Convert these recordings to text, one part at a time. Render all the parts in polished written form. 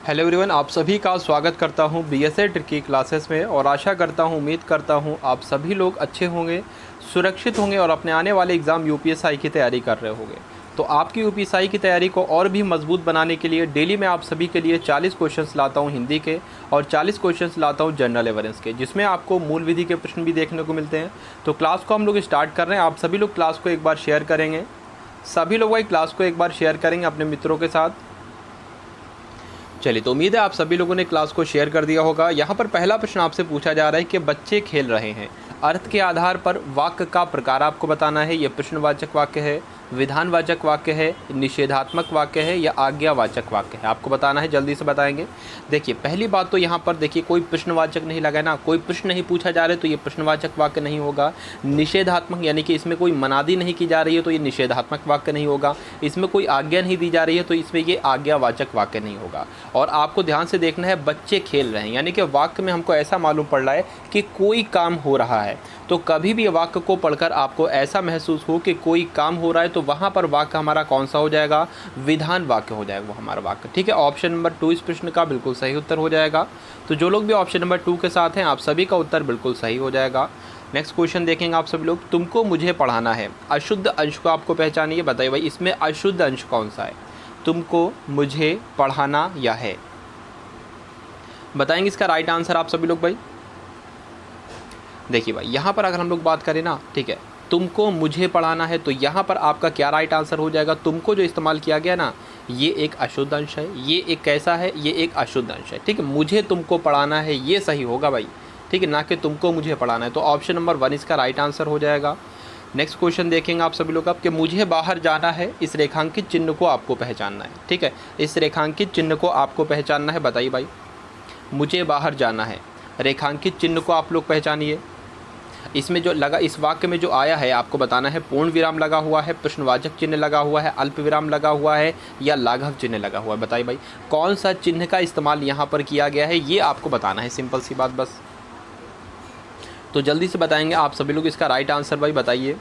Hello everyone, आप सभी का स्वागत करता हूं बीएसए ट्रिकी क्लासेस में और आशा करता हूं, उम्मीद करता हूं आप सभी लोग अच्छे होंगे, सुरक्षित होंगे और अपने आने वाले एग्ज़ाम यूपीएसआई की तैयारी कर रहे होंगे। तो आपकी यूपीएसआई की तैयारी को और भी मजबूत बनाने के लिए डेली मैं आप सभी के लिए 40 क्वेश्चंस लाता हूं हिंदी के और 40 क्वेश्चंस लाता हूं जनरल अवेयरेंस के, जिसमें आपको मूल विधि के प्रश्न भी देखने को मिलते हैं। तो क्लास को हम लोग स्टार्ट कर रहे हैं। आप सभी लोग क्लास को एक बार शेयर करेंगे, सभी लोग भाई क्लास को एक बार शेयर करेंगे अपने मित्रों के साथ। चलिए, तो उम्मीद है आप सभी लोगों ने क्लास को शेयर कर दिया होगा। यहाँ पर पहला प्रश्न आपसे पूछा जा रहा है कि बच्चे खेल रहे हैं, अर्थ के आधार पर वाक्य का प्रकार आपको बताना है। ये प्रश्नवाचक वाक्य है, विधानवाचक वाक्य है, निषेधात्मक वाक्य है या आज्ञावाचक वाक्य है, आपको बताना है। जल्दी से बताएंगे। देखिए, पहली बात तो यहाँ पर देखिए कोई प्रश्नवाचक नहीं लगा है ना, कोई प्रश्न नहीं पूछा जा रहा है तो ये प्रश्नवाचक वाक्य नहीं होगा। निषेधात्मक यानी कि इसमें कोई मनादी नहीं की जा रही है तो ये निषेधात्मक वाक्य नहीं होगा। इसमें कोई आज्ञा नहीं दी जा रही है तो इसमें ये आज्ञावाचक वाक्य नहीं होगा। और आपको ध्यान से देखना है, बच्चे खेल रहे हैं यानी कि वाक्य में हमको ऐसा मालूम पड़ रहा है कि कोई काम हो रहा है। तो कभी भी वाक्य को पढ़कर आपको ऐसा महसूस हो कि कोई काम हो रहा है तो वहाँ पर वाक्य हमारा कौन सा हो जाएगा? विधान वाक्य हो जाएगा वो हमारा वाक्य। ठीक है, ऑप्शन नंबर 2 इस प्रश्न का बिल्कुल सही उत्तर हो जाएगा। तो जो लोग भी ऑप्शन नंबर 2 के साथ हैं, आप सभी का उत्तर बिल्कुल सही हो जाएगा। नेक्स्ट क्वेश्चन देखेंगे आप सभी लोग। तुमको मुझे पढ़ाना है, अशुद्ध अंश को आपको पहचानिए। बताइए भाई, इसमें अशुद्ध अंश कौन सा है? तुमको मुझे पढ़ाना या है, बताएंगे इसका राइट आंसर आप सभी लोग भाई। देखिए भाई, यहाँ पर अगर हम लोग बात करें ना, ठीक है, तुमको मुझे पढ़ाना है तो यहाँ पर आपका क्या राइट आंसर हो जाएगा? तुमको जो इस्तेमाल किया गया ना, ये एक अशुद्ध अंश है, ये एक कैसा है? ये एक अशुद्ध अंश है। ठीक है, मुझे तुमको पढ़ाना है ये सही होगा भाई, ठीक है, ना कि तुमको मुझे पढ़ाना है। तो ऑप्शन नंबर 1 इसका राइट आंसर हो जाएगा। नेक्स्ट क्वेश्चन देखेंगे आप सभी लोग अब कि मुझे बाहर जाना है, इस रेखांकित चिन्ह को आपको पहचानना है। ठीक है, इस रेखांकित चिन्ह को आपको पहचानना है। बताइए भाई, मुझे बाहर जाना है, रेखांकित चिन्ह को आप लोग पहचानिए। इसमें जो लगा, इस वाक्य में जो आया है आपको बताना है, पूर्ण विराम लगा हुआ है, प्रश्नवाचक चिन्ह लगा हुआ है, अल्प विराम लगा हुआ है या लाघव चिन्ह लगा हुआ है। बताइए भाई, कौन सा चिन्ह का इस्तेमाल यहाँ पर किया गया है, ये आपको बताना है। सिंपल सी बात बस। तो जल्दी से बताएंगे आप सभी लोग इसका राइट आंसर भाई, बताइए।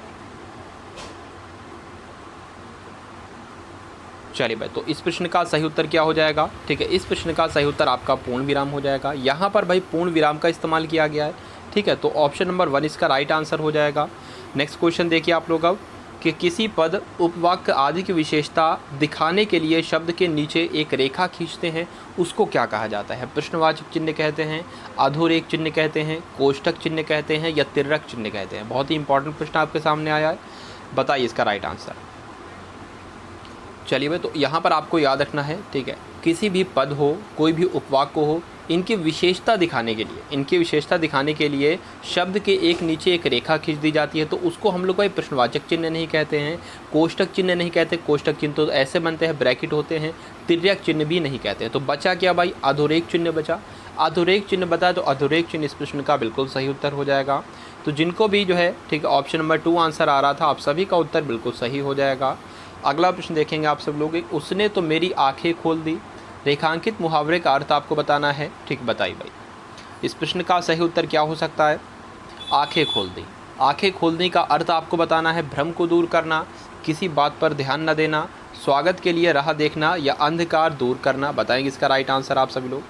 चलिए भाई, तो इस प्रश्न का सही उत्तर क्या हो जाएगा? ठीक है, इस प्रश्न का सही उत्तर आपका पूर्ण विराम हो जाएगा। यहाँ पर भाई पूर्ण विराम का इस्तेमाल किया गया है। ठीक है, तो ऑप्शन नंबर 1 इसका राइट आंसर हो जाएगा। नेक्स्ट क्वेश्चन देखिए आप लोग अब कि किसी पद, उपवाक्य आदि की विशेषता दिखाने के लिए शब्द के नीचे एक रेखा खींचते हैं, उसको क्या कहा जाता है? प्रश्नवाचक चिन्ह कहते हैं, अधोरेख चिन्ह कहते हैं, कोष्ठक चिन्ह कहते हैं या तिर्यक चिन्ह कहते हैं? बहुत ही इंपॉर्टेंट प्रश्न आपके सामने आया है, बताइए इसका राइट आंसर। चलिए भाई, तो यहाँ पर आपको याद रखना है, ठीक है, किसी भी पद हो, कोई भी उपवाक्य हो, इनकी विशेषता दिखाने के लिए, इनकी विशेषता दिखाने के लिए शब्द के एक नीचे एक रेखा खींच दी जाती है। तो उसको हम लोग भाई प्रश्नवाचक चिन्ह नहीं कहते हैं, कोष्ठक चिन्ह नहीं कहते। कोष्ठक चिन्ह तो ऐसे बनते हैं, ब्रैकेट होते हैं। तिर्यक चिन्ह भी नहीं कहते हैं। तो बचा क्या भाई? अधोरेख चिन्ह बचा। अधोरेख चिन्ह बता, तो अधोरेख चिन्ह इस प्रश्न का बिल्कुल सही उत्तर हो जाएगा। तो जिनको भी जो है, ठीक है, ऑप्शन नंबर 2 आंसर आ रहा था, आप सभी का उत्तर बिल्कुल सही हो जाएगा। अगला प्रश्न देखेंगे आप सब लोग। उसने तो मेरी आंखें खोल दी, रेखांकित मुहावरे का अर्थ आपको बताना है। ठीक, बताइए भाई, इस प्रश्न का सही उत्तर क्या हो सकता है? आंखें खोल दी। आंखें खोलने का अर्थ आपको बताना है, भ्रम को दूर करना, किसी बात पर ध्यान न देना, स्वागत के लिए राह देखना या अंधकार दूर करना। बताएंगे इसका राइट आंसर आप सभी लोग।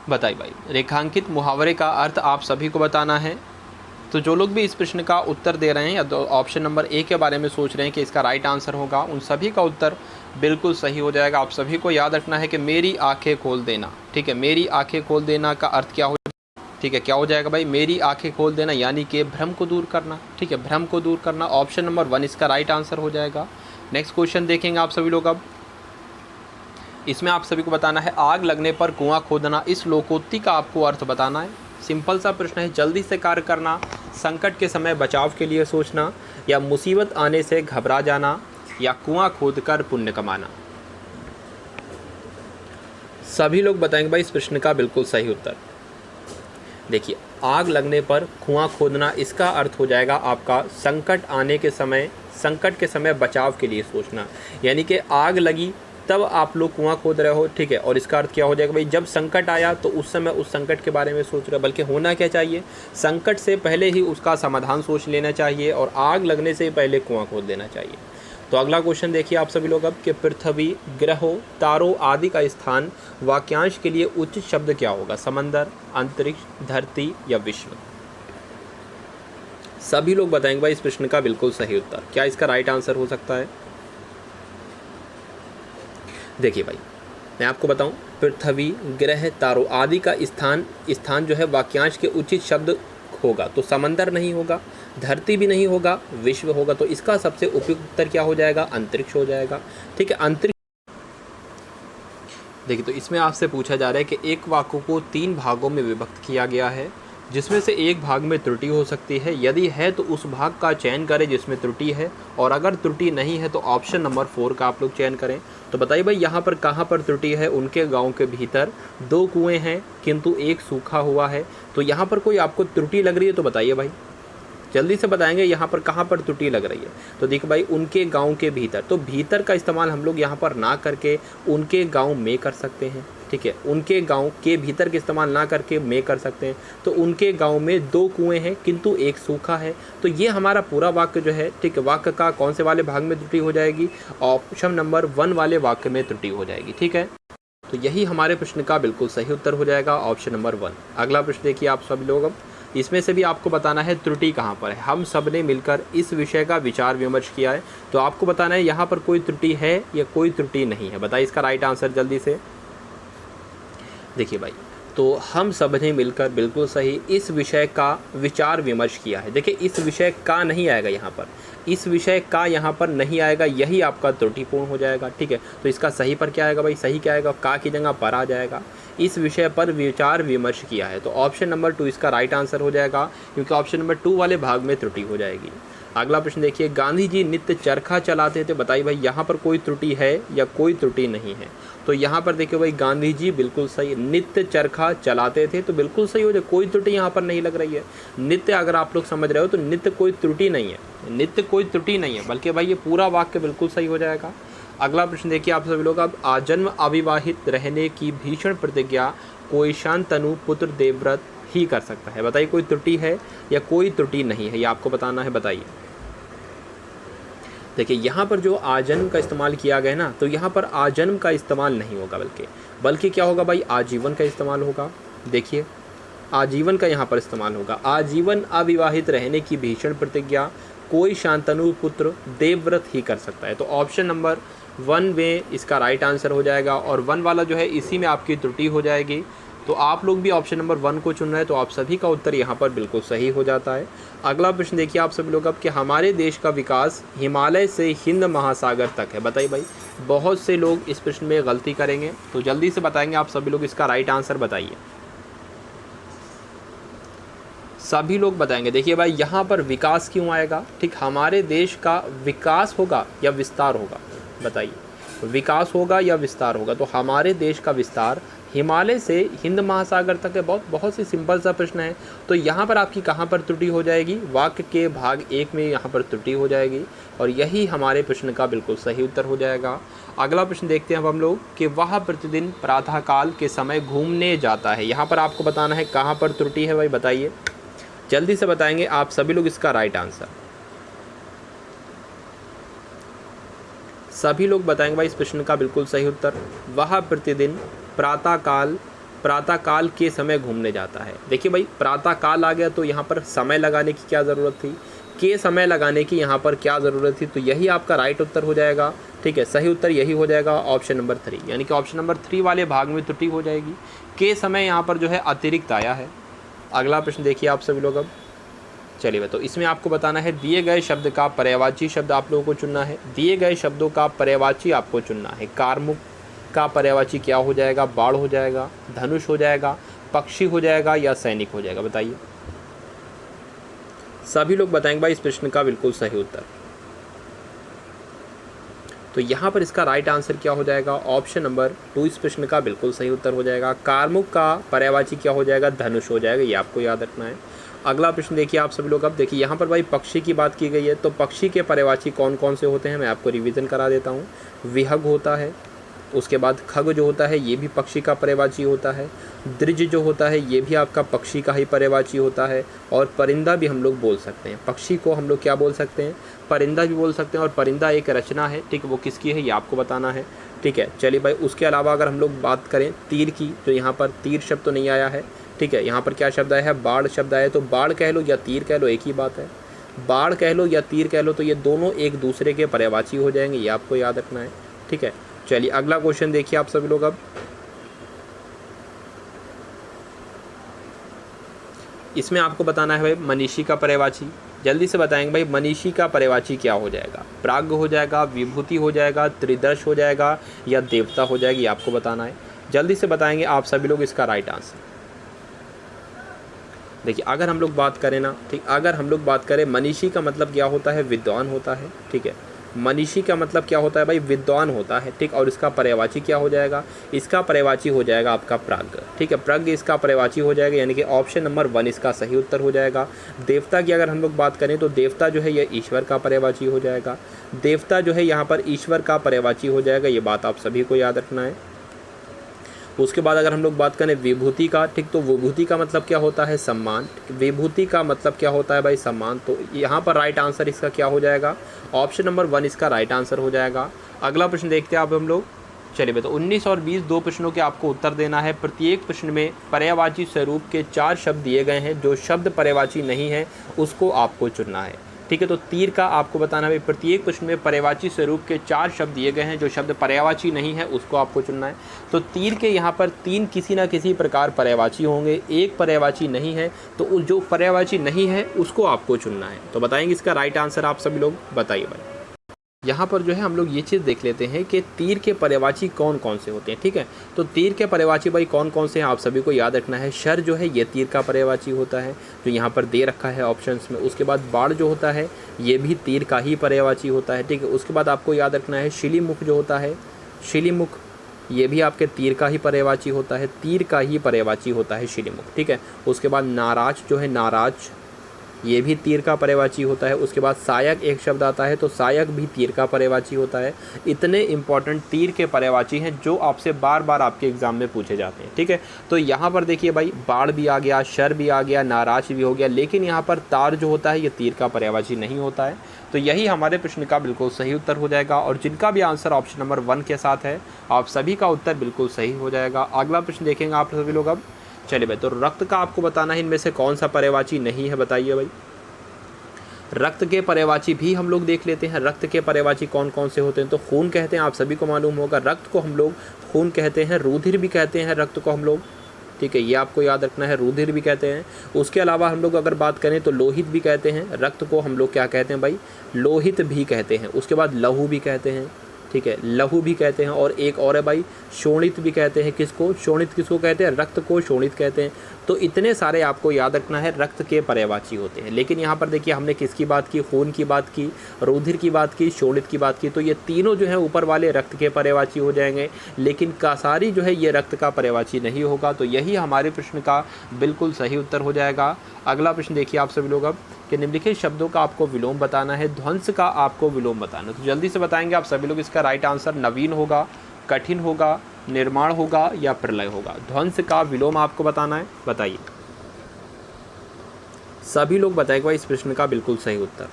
बताइए भाई, रेखांकित मुहावरे का अर्थ आप सभी को बताना है। तो जो लोग भी इस प्रश्न का उत्तर दे रहे हैं या ऑप्शन नंबर 1 के बारे में सोच रहे हैं कि इसका राइट आंसर होगा, उन सभी का उत्तर बिल्कुल सही हो जाएगा। आप सभी को याद रखना है कि मेरी आंखें खोल देना। ठीक है, मेरी आंखें खोल देना का अर्थ क्या हो, ठीक है, क्या हो जाएगा भाई? मेरी आंखें खोल देना यानी कि भ्रम को दूर करना। ठीक है, भ्रम को दूर करना। ऑप्शन नंबर 1 इसका राइट आंसर हो जाएगा। नेक्स्ट क्वेश्चन देखेंगे आप सभी लोग अब। इसमें आप सभी को बताना है, आग लगने पर कुआं खोदना, इस लोकोक्ति का आपको अर्थ बताना है। सिंपल सा प्रश्न है, जल्दी से कार्य करना, संकट के समय बचाव के लिए सोचना या मुसीबत आने से घबरा जाना या कुआं खोदकर पुण्य कमाना। सभी लोग बताएंगे भाई इस प्रश्न का बिल्कुल सही उत्तर। देखिए, आग लगने पर कुआं खोदना, इसका अर्थ हो जाएगा आपका संकट आने के समय, संकट के समय बचाव के लिए सोचना। यानी कि आग लगी तब आप लोग कुआं खोद रहे हो। ठीक है, और इसका अर्थ क्या हो जाएगा भाई? जब संकट आया तो उस समय उस संकट के बारे में सोच रहे हो। बल्कि होना क्या चाहिए, संकट से पहले ही उसका समाधान सोच लेना चाहिए और आग लगने से पहले कुआं खोद देना चाहिए। तो अगला क्वेश्चन देखिए आप सभी लोग अब कि पृथ्वी, ग्रहों, तारों आदि का स्थान वाक्यांश के लिए उचित शब्द क्या होगा? समंदर, अंतरिक्ष, धरती या विश्व? सभी लोग बताएंगे भाई इस प्रश्न का बिल्कुल सही उत्तर। क्या इसका राइट आंसर हो सकता है? देखिए भाई मैं आपको बताऊं, पृथ्वी, ग्रह, तारों आदि का स्थान जो है वाक्यांश के उचित शब्द होगा तो समंदर नहीं होगा, धरती भी नहीं होगा, विश्व होगा। तो इसका सबसे उपयुक्त उत्तर क्या हो जाएगा? अंतरिक्ष हो जाएगा। ठीक है, अंतरिक्ष। देखिए तो इसमें आपसे पूछा जा रहा है कि एक वाक्य को 3 भागों में विभक्त किया गया है, जिसमें से एक भाग में त्रुटि हो सकती है। यदि है तो उस भाग का चयन करें जिसमें त्रुटि है, और अगर त्रुटि नहीं है तो ऑप्शन नंबर 4 का आप लोग चयन करें। तो बताइए भाई यहाँ पर कहाँ पर त्रुटि है? उनके गांव के भीतर 2 कुएं हैं किंतु एक सूखा हुआ है। तो यहाँ पर कोई आपको त्रुटि लग रही है तो बताइए भाई, जल्दी से बताएंगे यहाँ पर कहाँ पर त्रुटि लग रही है। तो देखो भाई उनके गांव के भीतर, तो भीतर का इस्तेमाल हम लोग यहाँ पर ना करके उनके गांव में कर सकते हैं। ठीक है, उनके गांव के भीतर के इस्तेमाल ना करके में कर सकते हैं। तो उनके गांव में 2 कुएं हैं किंतु एक सूखा है। तो ये हमारा पूरा वाक्य जो है, ठीक है, वाक्य का कौन से वाले भाग में त्रुटि हो जाएगी? ऑप्शन नंबर 1 वाले वाक्य में त्रुटि हो जाएगी। ठीक है, तो यही हमारे प्रश्न का बिल्कुल सही उत्तर हो जाएगा, ऑप्शन नंबर 1। अगला प्रश्न देखिए आप सभी लोग, अब इसमें से भी आपको बताना है त्रुटि कहाँ पर है। हम सब ने मिलकर इस विषय का विचार विमर्श किया है, तो आपको बताना है यहाँ पर कोई त्रुटि है या कोई त्रुटि नहीं है। बताइए इसका राइट आंसर जल्दी से। देखिए भाई, तो हम सब ने मिलकर बिल्कुल सही इस विषय का विचार विमर्श किया है। देखिए इस विषय का नहीं आएगा यहाँ पर, इस विषय का यहाँ पर नहीं आएगा, यही आपका त्रुटिपूर्ण हो जाएगा। ठीक है, तो इसका सही पर क्या आएगा भाई? सही क्या आएगा? का की जगह पर आ जाएगा। इस विषय पर विचार विमर्श किया है, तो ऑप्शन नंबर 2 इसका राइट आंसर हो जाएगा, क्योंकि ऑप्शन नंबर 2 वाले भाग में त्रुटि हो जाएगी। अगला प्रश्न देखिए, गांधी जी नित्य चरखा चलाते थे। बताइए भाई यहाँ पर कोई त्रुटि है या कोई त्रुटि नहीं है? तो यहाँ पर देखिए भाई गांधी जी बिल्कुल सही, नित्य चरखा चलाते थे, तो बिल्कुल सही हो जाए, कोई त्रुटि यहाँ पर नहीं लग रही है। नित्य अगर आप लोग समझ रहे हो तो नित्य कोई त्रुटि नहीं है, नित्य कोई त्रुटि नहीं है, बल्कि भाई ये पूरा वाक्य बिल्कुल सही हो जाएगा। अगला प्रश्न देखिए आप सभी लोग, अब आजन्म अविवाहित रहने की भीषण प्रतिज्ञा कोई शांतनु पुत्र देवव्रत ही कर सकता है। बताइए कोई त्रुटि है या कोई त्रुटि नहीं है, ये आपको बताना है। बताइए। देखिए यहाँ पर जो आजन्म का इस्तेमाल किया गया ना, तो यहाँ पर आजन्म का इस्तेमाल नहीं होगा, बल्कि क्या होगा भाई? आजीवन का इस्तेमाल होगा। देखिए आजीवन का यहाँ पर इस्तेमाल होगा। आजीवन अविवाहित रहने की भीषण प्रतिज्ञा कोई शांतनु पुत्र देवव्रत ही कर सकता है। तो ऑप्शन नंबर 1 में इसका राइट आंसर हो जाएगा, और 1 वाला जो है इसी में आपकी त्रुटि हो जाएगी। तो आप लोग भी ऑप्शन नंबर 1 को चुन रहे हैं, तो आप सभी का उत्तर यहाँ पर बिल्कुल सही हो जाता है। अगला प्रश्न देखिए आप सभी लोग, अब कि हमारे देश का विकास हिमालय से हिंद महासागर तक है। बताइए भाई, बहुत से लोग इस प्रश्न में गलती करेंगे, तो जल्दी से बताएंगे आप सभी लोग इसका राइट आंसर बताइए। सभी लोग बताएंगे। देखिए भाई यहाँ पर विकास क्यों आएगा? ठीक, हमारे देश का विकास होगा या विस्तार होगा? बताइए, विकास होगा या विस्तार होगा? तो हमारे देश का विस्तार हिमालय से हिंद महासागर तक है। बहुत ही सिंपल सा प्रश्न है। तो यहाँ पर आपकी कहाँ पर त्रुटि हो जाएगी? वाक्य के भाग 1 में यहाँ पर त्रुटि हो जाएगी, और यही हमारे प्रश्न का बिल्कुल सही उत्तर हो जाएगा। अगला प्रश्न देखते हैं अब हम लोग कि वह प्रतिदिन प्रातःकाल के समय घूमने जाता है। यहाँ पर आपको बताना है कहाँ पर त्रुटि है भाई, बताइए। जल्दी से बताएंगे आप सभी लोग इसका राइट आंसर। सभी लोग बताएंगे भाई इस प्रश्न का बिल्कुल सही उत्तर, वह प्रतिदिन प्रातःकाल के समय घूमने जाता है। देखिए भाई प्रातःकाल आ गया तो यहाँ पर समय लगाने की क्या ज़रूरत थी? के समय लगाने की यहाँ पर क्या ज़रूरत थी? तो यही आपका राइट उत्तर हो जाएगा। ठीक है, सही उत्तर यही हो जाएगा, ऑप्शन नंबर 3, यानी कि ऑप्शन नंबर 3 वाले भाग में त्रुटि हो जाएगी। के समय यहाँ पर जो है अतिरिक्त आया है। अगला प्रश्न देखिए आप सभी लोग, अब चलिए तो इसमें आपको बताना है दिए गए शब्द का पर्यायवाची शब्द आप लोगों को चुनना है। दिए गए शब्दों का पर्यायवाची आपको चुनना है। कारमुक का पर्यायवाची क्या हो जाएगा? बाढ़ हो जाएगा, धनुष हो जाएगा, पक्षी हो जाएगा या सैनिक हो जाएगा? बताइए। सभी लोग बताएंगे भाई इस प्रश्न का बिल्कुल सही उत्तर। तो यहाँ पर इसका राइट आंसर क्या हो जाएगा? ऑप्शन नंबर 2 इस प्रश्न का बिल्कुल सही उत्तर हो जाएगा। कारमुक का पर्यायवाची क्या हो जाएगा? धनुष हो जाएगा, ये आपको याद रखना है। अगला प्रश्न देखिए आप सभी लोग, अब देखिए यहाँ पर भाई पक्षी की बात की गई है, तो पक्षी के पर्यायवाची कौन कौन से होते हैं मैं आपको रिवीजन करा देता हूँ। विहग होता है, उसके बाद खग जो होता है ये भी पक्षी का पर्यायवाची होता है। दृज जो होता है ये भी आपका पक्षी का ही पर्यायवाची होता है। और परिंदा भी हम लोग बोल सकते हैं, पक्षी को हम लोग क्या बोल सकते हैं, परिंदा भी बोल सकते हैं। और परिंदा एक रचना है, ठीक है, वो किसकी है ये आपको बताना है, ठीक है। चलिए भाई, उसके अलावा अगर हम लोग बात करें तीर की, तो यहाँ पर तीर शब्द तो नहीं आया है, ठीक है। यहाँ पर क्या शब्द आया है, बाढ़ शब्द आया है। तो बाढ़ कह लो या तीर कह लो एक ही बात है, बाढ़ कह लो या तीर कह लो, तो ये दोनों एक दूसरे के पर्यायवाची हो जाएंगे, ये आपको याद रखना है, ठीक है। चलिए अगला क्वेश्चन देखिए आप सभी लोग। अब इसमें आपको बताना है भाई मनीषी का पर्यायवाची। जल्दी से बताएंगे भाई, मनीषी का पर्यायवाची क्या हो जाएगा, प्राज्ञ हो जाएगा, विभूति हो जाएगा, त्रिदर्श हो जाएगा या देवता हो जाएगी, आपको बताना है। जल्दी से बताएंगे आप सभी लोग इसका राइट आंसर। देखिए अगर हम लोग बात करें ना, ठीक, अगर हम लोग बात करें मनीषी का मतलब क्या होता है, विद्वान होता है, ठीक है। मनीषी का मतलब क्या होता है भाई, विद्वान होता है, ठीक। और इसका पर्यायवाची क्या हो जाएगा, इसका पर्यायवाची हो जाएगा आपका प्राज्ञ, ठीक है। प्राज्ञ इसका पर्यायवाची हो जाएगा, यानी कि ऑप्शन नंबर 1 इसका सही उत्तर हो जाएगा। देवता की अगर हम लोग बात करें तो देवता जो है ये ईश्वर का पर्यायवाची हो जाएगा। देवता जो है यहाँ पर ईश्वर का पर्यायवाची हो जाएगा, ये बात आप सभी को याद रखना है। उसके बाद अगर हम लोग बात करें विभूति का, ठीक, तो विभूति का मतलब क्या होता है, सम्मान। विभूति का मतलब क्या होता है भाई, सम्मान। तो यहाँ पर राइट आंसर इसका क्या हो जाएगा, ऑप्शन नंबर 1 इसका राइट आंसर हो जाएगा। अगला प्रश्न देखते हैं आप हम लोग। चलिए बेटा 19 और 20 दो प्रश्नों के आपको उत्तर देना है। प्रत्येक प्रश्न में पर्यायवाची स्वरूप के 4 शब्द दिए गए हैं, जो शब्द पर्यायवाची नहीं है उसको आपको चुनना है, ठीक है। तो तीर का आपको बताना है, प्रत्येक प्रश्न में पर्यायवाची स्वरूप के 4 शब्द दिए गए हैं, जो शब्द पर्यायवाची नहीं है उसको आपको चुनना है। तो तीर के यहाँ पर 3 किसी ना किसी प्रकार पर्यायवाची होंगे, एक पर्यायवाची नहीं है, तो जो पर्यायवाची नहीं है उसको आपको चुनना है। तो बताएंगे इसका राइट आंसर आप सभी लोग, बताइए भाई। यहाँ पर जो है हम लोग ये चीज़ देख लेते हैं कि तीर के पर्यायवाची कौन कौन से होते हैं, ठीक है। तो तीर के पर्यायवाची भाई कौन कौन से हैं आप सभी को याद रखना है। शर जो है ये तीर का पर्यायवाची होता है, जो यहाँ पर दे रखा है ऑप्शंस में। उसके बाद बाढ़ जो होता है ये भी तीर का ही पर्यायवाची होता है, ठीक है। उसके बाद आपको याद रखना है शिलीमुख जो होता है, शिलीमुख ये भी आपके तीर का ही पर्यायवाची होता है, तीर का ही पर्यायवाची होता है शिलीमुख, ठीक है। उसके बाद नाराज जो है, नाराज ये भी तीर का पर्यायवाची होता है। उसके बाद सायक एक शब्द आता है, तो सायक भी तीर का पर्यायवाची होता है। इतने इंपॉर्टेंट तीर के पर्यायवाची हैं जो आपसे बार बार आपके एग्जाम में पूछे जाते हैं, ठीक है। तो यहाँ पर देखिए भाई, बाढ़ भी आ गया, शर भी आ गया, नाराज भी हो गया, लेकिन यहाँ पर तार जो होता है ये तीर का पर्यायवाची नहीं होता है। तो यही हमारे प्रश्न का बिल्कुल सही उत्तर हो जाएगा। और जिनका भी आंसर ऑप्शन नंबर 1 के साथ है, आप सभी का उत्तर बिल्कुल सही हो जाएगा। अगला प्रश्न देखेंगे आप सभी लोग। अब चलिए भाई, तो रक्त का आपको बताना है, इनमें से कौन सा पर्यायवाची नहीं है, बताइए भाई। रक्त के पर्यायवाची भी हम लोग देख लेते हैं। रक्त के पर्यायवाची कौन कौन से होते हैं, तो खून कहते हैं, आप सभी को मालूम होगा। रक्त को हम लोग खून कहते हैं, रुधिर भी कहते हैं रक्त को हम लोग, ठीक है, ये आपको याद रखना है, रुधिर भी कहते हैं। उसके अलावा हम लोग अगर बात करें तो लोहित भी कहते हैं, रक्त को हम लोग क्या कहते हैं भाई, लोहित भी कहते हैं। उसके बाद लहू भी कहते हैं, ठीक है, लहू भी कहते हैं। और एक और है भाई, शोणित भी कहते हैं। किसको, शोणित किसको कहते हैं, रक्त को शोणित कहते हैं। तो इतने सारे आपको याद रखना है, रक्त के पर्यायवाची होते हैं। लेकिन यहाँ पर देखिए हमने किसकी बात की, खून की बात की, रुधिर की बात की, शोणित की बात की। तो ये तीनों जो है ऊपर वाले रक्त के पर्यायवाची हो जाएंगे, लेकिन कासारी जो है ये रक्त का पर्यायवाची नहीं होगा। तो यही हमारे प्रश्न का बिल्कुल सही उत्तर हो जाएगा। अगला प्रश्न देखिए आप सभी लोग अब, कि निम्नलिखित शब्दों का आपको विलोम बताना है, ध्वंस का आपको विलोम बताना है। तो जल्दी से बताएंगे आप सभी लोग। इसका राइट आंसर नवीन होगा, कठिन होगा, निर्माण होगा या प्रलय होगा। ध्वंस का विलोम आपको बताना है, बताइए। सभी लोग बताएगा इस प्रश्न का बिल्कुल सही उत्तर।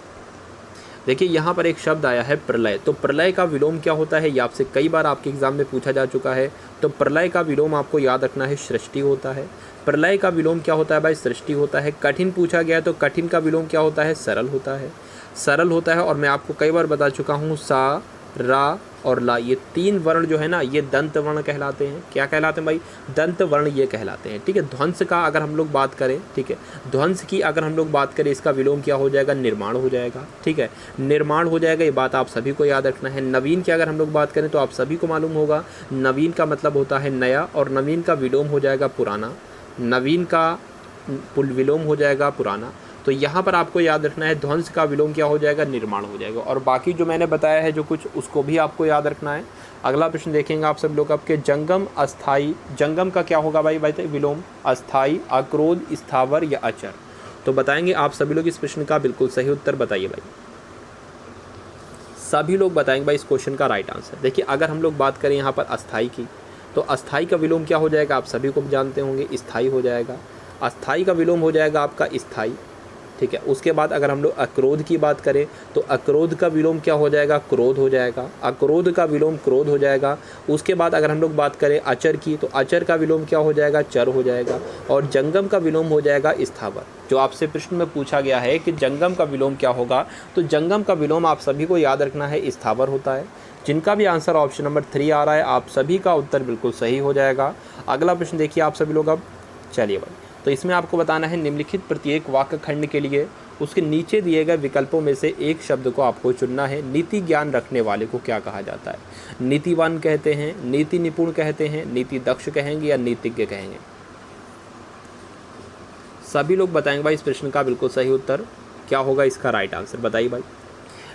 देखिए यहाँ पर एक शब्द आया है प्रलय, तो प्रलय का विलोम क्या होता है ये आपसे कई बार आपके एग्जाम में पूछा जा चुका है। तो प्रलय का विलोम आपको याद रखना है, सृष्टि होता है। प्रलय का विलोम क्या होता है भाई, सृष्टि होता है। कठिन पूछा गया है तो कठिन का विलोम क्या होता है, सरल होता है, सरल होता है। और मैं आपको कई बार बता चुका हूँ, सा, रा और ला, ये 3 वर्ण जो है ना, ये दंत वर्ण कहलाते हैं। क्या कहलाते हैं भाई, दंत वर्ण ये कहलाते हैं, ठीक है। ध्वंस का अगर हम लोग बात करें, ठीक है, ध्वंस की अगर हम लोग बात करें, इसका विलोम क्या हो जाएगा, निर्माण हो जाएगा, ठीक है, निर्माण हो जाएगा। ये बात आप सभी को याद रखना है। नवीन की अगर हम लोग बात करें तो आप सभी को मालूम होगा, नवीन का मतलब होता है नया, और नवीन का विलोम हो जाएगा पुराना, नवीन का विलोम हो जाएगा पुराना। तो यहाँ पर आपको याद रखना है, ध्वंस का विलोम क्या हो जाएगा, निर्माण हो जाएगा। और बाकी जो मैंने बताया है जो कुछ, उसको भी आपको याद रखना है। अगला प्रश्न देखेंगे आप सब लोग आपके, जंगम अस्थाई, जंगम का क्या होगा भाई, विलोम अस्थाई, अक्रोध, स्थावर या अचर। तो बताएंगे आप सभी लोग इस प्रश्न का बिल्कुल सही उत्तर, बताइए भाई। सभी लोग बताएंगे भाई इस क्वेश्चन का राइट आंसर। देखिए अगर हम लोग बात करें यहाँ पर अस्थाई की, तो अस्थाई का विलोम क्या हो जाएगा, आप सभी को जानते होंगे, स्थाई हो जाएगा। अस्थाई का विलोम हो जाएगा आपका स्थाई, ठीक है। उसके बाद अगर हम लोग अक्रोध की बात करें तो अक्रोध का विलोम क्या हो जाएगा, क्रोध हो जाएगा। अक्रोध का विलोम क्रोध हो जाएगा। उसके बाद अगर हम लोग बात करें अचर की, तो अचर का विलोम क्या हो जाएगा, चर हो जाएगा। और जंगम का विलोम हो जाएगा स्थावर। जो आपसे प्रश्न में पूछा गया है कि जंगम का विलोम क्या होगा, तो जंगम का विलोम आप सभी को याद रखना है स्थावर होता है। जिनका भी आंसर ऑप्शन नंबर 3 आ रहा है, आप सभी का उत्तर बिल्कुल सही हो जाएगा। अगला प्रश्न देखिए आप सभी लोग अब। चलिए भाई, तो इसमें आपको बताना है निम्नलिखित प्रत्येक वाक्य खंड के लिए उसके नीचे दिए गए विकल्पों में से एक शब्द को आपको चुनना है। नीति ज्ञान रखने वाले को क्या कहा जाता है? नीतिवान कहते हैं, नीति निपुण कहते हैं, नीति दक्ष कहेंगे या नीतिज्ञ कहेंगे? सभी लोग बताएंगे भाई इस प्रश्न का बिल्कुल सही उत्तर क्या होगा, इसका राइट आंसर बताइए भाई।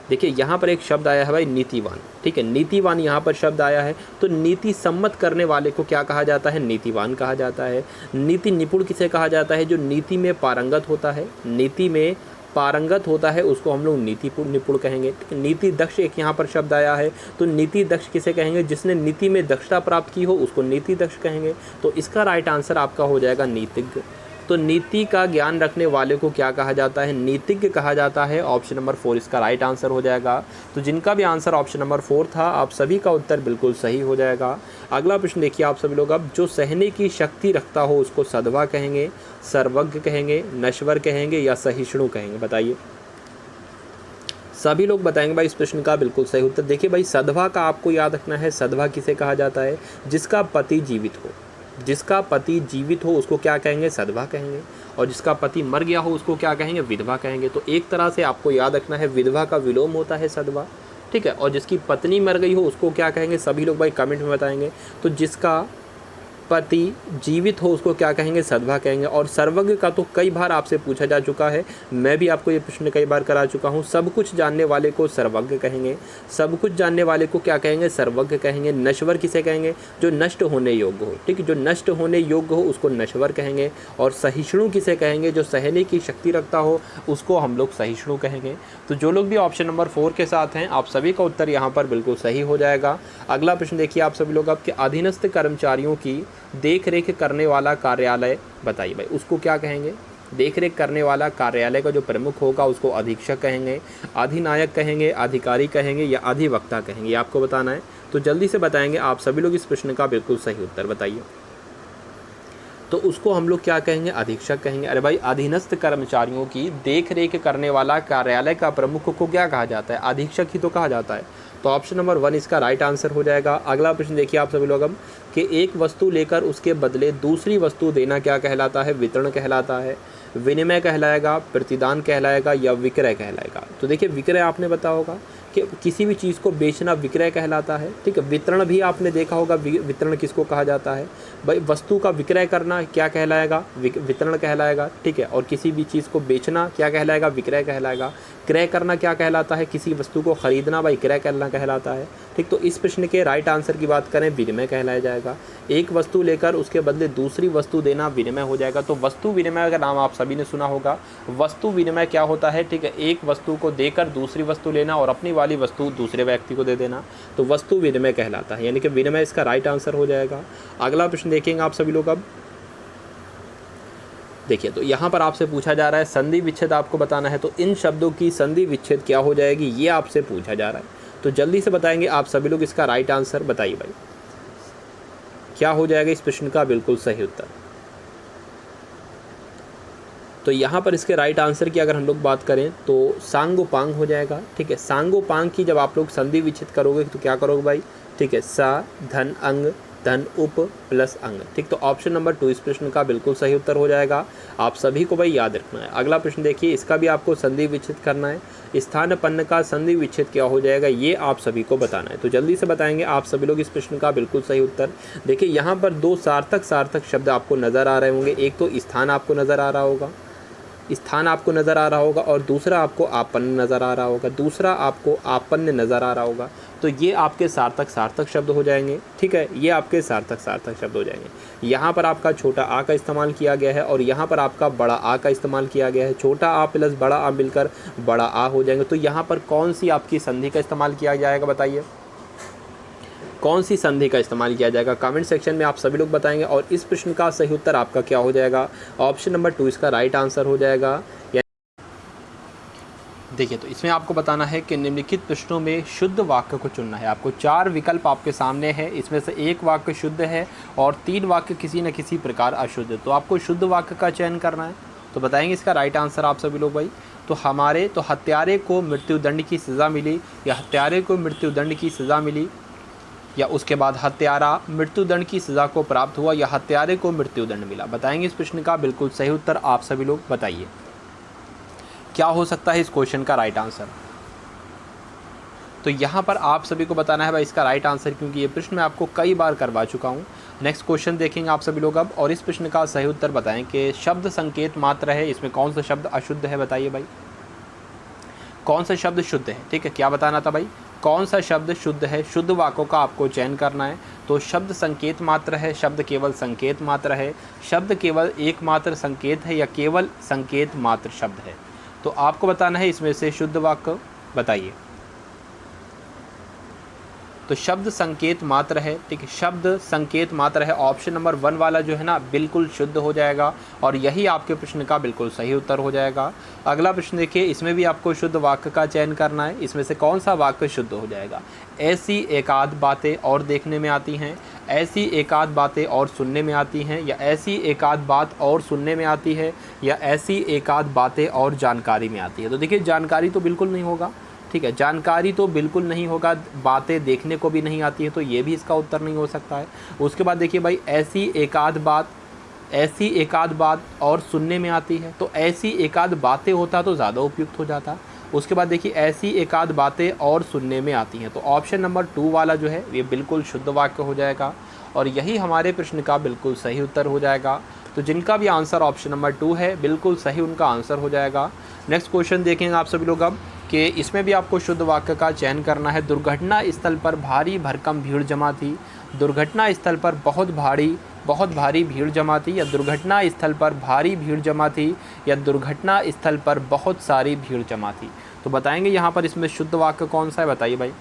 देखिए यहाँ पर एक शब्द आया है भाई नीतिवान, ठीक है, नीतिवान यहाँ पर शब्द आया है, तो नीति सम्मत करने वाले को क्या कहा जाता है, नीतिवान कहा जाता है। नीति निपुण किसे कहा जाता है, जो नीति में पारंगत होता है, नीति में पारंगत होता है उसको हम लोग नीति निपुण कहेंगे। नीति दक्ष एक यहाँ पर शब्द आया है, तो नीति दक्ष किसे कहेंगे, जिसने नीति में दक्षता प्राप्त की हो उसको नीति दक्ष कहेंगे। तो इसका राइट आंसर आपका हो जाएगा नीतिज्ञ। तो नीति का ज्ञान रखने वाले को क्या कहा जाता है, नीतिज्ञ कहा जाता है। ऑप्शन नंबर 4 इसका राइट आंसर हो जाएगा। तो जिनका भी आंसर ऑप्शन नंबर 4 था, आप सभी का उत्तर बिल्कुल सही हो जाएगा। अगला प्रश्न देखिए आप सभी लोग अब। जो सहने की शक्ति रखता हो उसको सद्भव कहेंगे, सर्वज्ञ कहेंगे, नश्वर कहेंगे या सहिष्णु कहेंगे? बताइए। सभी लोग बताएंगे भाई इस प्रश्न का बिल्कुल सही उत्तर। देखिए भाई सद्भव का आपको याद रखना है। सद्भव किसे कहा जाता है, जिसका पति जीवित हो। जिसका पति जीवित हो उसको क्या कहेंगे, सद्भव कहेंगे। और जिसका पति मर गया हो उसको क्या कहेंगे, विधवा कहेंगे। तो एक तरह से आपको याद रखना है विधवा का विलोम होता है सद्भव, ठीक है। और जिसकी पत्नी मर गई हो उसको क्या कहेंगे, सभी लोग भाई कमेंट में बताएंगे। तो जिसका पति जीवित हो उसको क्या कहेंगे, सद्भव कहेंगे। और सर्वज्ञ का तो कई बार आपसे पूछा जा चुका है, मैं भी आपको ये प्रश्न कई बार करा चुका हूँ। सब कुछ जानने वाले को सर्वज्ञ कहेंगे, सब कुछ जानने वाले को क्या कहेंगे, सर्वज्ञ कहेंगे। नश्वर किसे कहेंगे, जो नष्ट होने योग्य हो, ठीक है, जो नष्ट होने योग्य हो उसको नश्वर कहेंगे। और सहिष्णु किसे कहेंगे, जो सहने की शक्ति रखता हो उसको हम लोग सहिष्णु कहेंगे। तो जो लोग भी ऑप्शन नंबर 4 के साथ हैं, आप सभी का उत्तर यहाँ पर बिल्कुल सही हो जाएगा। अगला प्रश्न देखिए आप सभी लोग। आपके अधीनस्थ कर्मचारियों की देख रेख करने वाला कार्यालय बताइए भाई, उसको क्या कहेंगे? देख रेख करने वाला कार्यालय का जो प्रमुख होगा उसको अधीक्षक कहेंगे, अधिनायक कहेंगे, अधिकारी कहेंगे या अधिवक्ता कहेंगे? ये आपको बताना है। तो जल्दी से बताएंगे आप सभी लोग इस प्रश्न का बिल्कुल सही उत्तर बताइए। तो उसको हम लोग क्या कहेंगे, अधीक्षक कहेंगे। अरे भाई अधीनस्थ कर्मचारियों की देख रेख करने वाला कार्यालय का प्रमुख को क्या कहा जाता है, अधीक्षक ही तो कहा जाता है। तो ऑप्शन नंबर 1 इसका राइट आंसर हो जाएगा। अगला प्रश्न देखिए आप सभी लोग अब कि एक वस्तु लेकर उसके बदले दूसरी वस्तु देना क्या कहलाता है, वितरण कहलाता है, विनिमय कहलाएगा, प्रतिदान कहलाएगा या विक्रय कहलाएगा? तो देखिए विक्रय आपने बताया होगा कि किसी भी चीज़ को बेचना विक्रय कहलाता है, ठीक है। वितरण भी आपने देखा होगा, वितरण किसको कहा जाता है भाई, वस्तु का विक्रय करना क्या कहलाएगा, वितरण कहलाएगा, ठीक है। और किसी भी चीज़ को बेचना क्या कहलाएगा, विक्रय कहलाएगा। क्रय करना क्या कहलाता है, किसी वस्तु को खरीदना भाई क्रय करना कहलाता है, ठीक। तो इस प्रश्न के राइट आंसर की बात करें, विनिमय कहलाया जाएगा। एक वस्तु लेकर उसके बदले दूसरी वस्तु देना विनिमय हो जाएगा। तो वस्तु विनिमय का नाम आप सभी ने सुना होगा। वस्तु विनिमय क्या होता है, ठीक है, एक वस्तु को देकर दूसरी वस्तु लेना और अपनी वाली वस्तु दूसरे व्यक्ति को दे देना, तो वस्तु विनिमय कहलाता है, यानी कि विनिमय इसका राइट आंसर हो जाएगा। अगला प्रश्न देखेंगे आप सभी लोग अब। देखिए तो यहाँ पर आपसे पूछा जा रहा है संधि विच्छेद आपको बताना है। तो इन शब्दों की संधि विच्छेद क्या हो जाएगी, ये आपसे पूछा जा रहा है। तो जल्दी से बताएंगे आप सभी लोग इसका राइट आंसर बताइए भाई, क्या हो जाएगा इस प्रश्न का बिल्कुल सही उत्तर। तो यहाँ पर इसके राइट आंसर की अगर हम लोग बात करें तो सांगोपांग हो जाएगा, ठीक है। सांगोपांग की जब आप लोग संधि विच्छेद करोगे तो क्या करोगे भाई, ठीक है, सा धन अंग धन उप प्लस अंग, ठीक। तो ऑप्शन नंबर 2 इस प्रश्न का बिल्कुल सही उत्तर हो जाएगा। आप सभी को भाई याद रखना है। अगला प्रश्न देखिए, इसका भी आपको संधि विच्छेद करना है। स्थानपन्न का संधि विच्छेद क्या हो जाएगा, ये आप सभी को बताना है। तो जल्दी से बताएंगे आप सभी लोग इस प्रश्न का बिल्कुल सही उत्तर। देखिए यहाँ पर 2 सार्थक शब्द आपको नज़र आ रहे होंगे। एक तो स्थान आपको नज़र आ रहा होगा, स्थान आपको नज़र आ रहा होगा और दूसरा आपको आपन्न नज़र आ रहा होगा, दूसरा आपको आपन्न नज़र आ रहा होगा। तो ये आपके सार्थक शब्द हो जाएंगे। ठीक है, ये आपके सार्थक शब्द हो जाएंगे। यहाँ पर आपका छोटा आ का इस्तेमाल किया गया है और यहाँ पर आपका बड़ा आ का इस्तेमाल किया गया है। छोटा आ प्लस बड़ा आ मिलकर बड़ा आ हो जाएंगे। तो यहाँ पर कौन सी आपकी संधि का इस्तेमाल किया जाएगा, बताइए कौन सी संधि का इस्तेमाल किया जाएगा। कमेंट सेक्शन में आप सभी लोग बताएंगे। और इस प्रश्न का सही उत्तर आपका क्या हो जाएगा, ऑप्शन नंबर 2 इसका राइट आंसर हो जाएगा। देखिए, तो इसमें आपको बताना है कि निम्नलिखित प्रश्नों में शुद्ध वाक्य को चुनना है। आपको 4 विकल्प आपके सामने है, इसमें से 1 वाक्य शुद्ध है और 3 वाक्य किसी न किसी प्रकार अशुद्ध है। तो आपको शुद्ध वाक्य का चयन करना है। तो बताएंगे इसका राइट आंसर आप सभी लोग भाई। तो हत्यारे को मृत्युदंड की सज़ा मिली, या हत्यारे को मृत्युदंड की सज़ा मिली, या उसके बाद हत्यारा मृत्युदंड की सज़ा को प्राप्त हुआ, या हत्यारे को मृत्युदंड मिला। बताएंगे इस प्रश्न का बिल्कुल सही उत्तर आप सभी लोग बताइए, क्या हो सकता है इस क्वेश्चन का राइट आंसर। तो यहाँ पर आप सभी को बताना है भाई इसका राइट आंसर, क्योंकि ये प्रश्न मैं आपको कई बार करवा चुका हूँ। नेक्स्ट क्वेश्चन देखेंगे आप सभी लोग अब, और इस प्रश्न का सही उत्तर बताएं कि शब्द संकेत मात्र है, इसमें कौन सा शब्द अशुद्ध है, बताइए भाई कौन सा शब्द शुद्ध है। ठीक है, क्या बताना था भाई, कौन सा शब्द शुद्ध है। शुद्ध वाक्यों का आपको चयन करना है। तो शब्द संकेत मात्र है, शब्द केवल संकेत मात्र है, शब्द केवल एकमात्र संकेत है, या केवल संकेत मात्र शब्द है। तो आपको बताना है इसमें से शुद्ध वाक्य बताइए। तो शब्द संकेत मात्र है। ठीक है, शब्द संकेत मात्र है। ऑप्शन नंबर 1 वाला जो है ना बिल्कुल शुद्ध हो जाएगा और यही आपके प्रश्न का बिल्कुल सही उत्तर हो जाएगा। अगला प्रश्न देखिए, इसमें भी आपको शुद्ध वाक्य का चयन करना है। इसमें से कौन सा वाक्य शुद्ध हो जाएगा। ऐसी एकाध बातें और देखने में आती हैं, ऐसी एकाध बातें और सुनने में आती हैं, या ऐसी एकाध बात और सुनने में आती है, या ऐसी एकाध बातें और जानकारी में आती है। तो देखिए, जानकारी तो बिल्कुल नहीं होगा। ठीक है, जानकारी तो बिल्कुल नहीं होगा, बातें देखने को भी नहीं आती है, तो ये भी इसका उत्तर नहीं हो सकता है। उसके बाद देखिए भाई, ऐसी एकाध बात और सुनने में आती है, तो ऐसी एकाध बातें होता तो ज़्यादा उपयुक्त हो जाता। उसके बाद देखिए, ऐसी एकाध बातें और सुनने में आती हैं, तो ऑप्शन नंबर 2 वाला जो है ये बिल्कुल शुद्ध वाक्य हो जाएगा और यही हमारे प्रश्न का बिल्कुल सही उत्तर हो जाएगा। तो जिनका भी आंसर ऑप्शन नंबर 2 है बिल्कुल सही उनका आंसर हो जाएगा। नेक्स्ट क्वेश्चन देखेंगे आप सभी लोग अब, कि इसमें भी आपको शुद्ध वाक्य का चयन करना है। दुर्घटना स्थल पर भारी भरकम भीड़ जमा थी, दुर्घटना स्थल पर बहुत भारी भीड़ जमा थी, या दुर्घटना स्थल पर भारी भीड़ जमा थी, या दुर्घटना स्थल पर बहुत सारी भीड़ जमा थी। तो बताएंगे यहाँ पर इसमें शुद्ध वाक्य कौन सा है, बताइए भाई।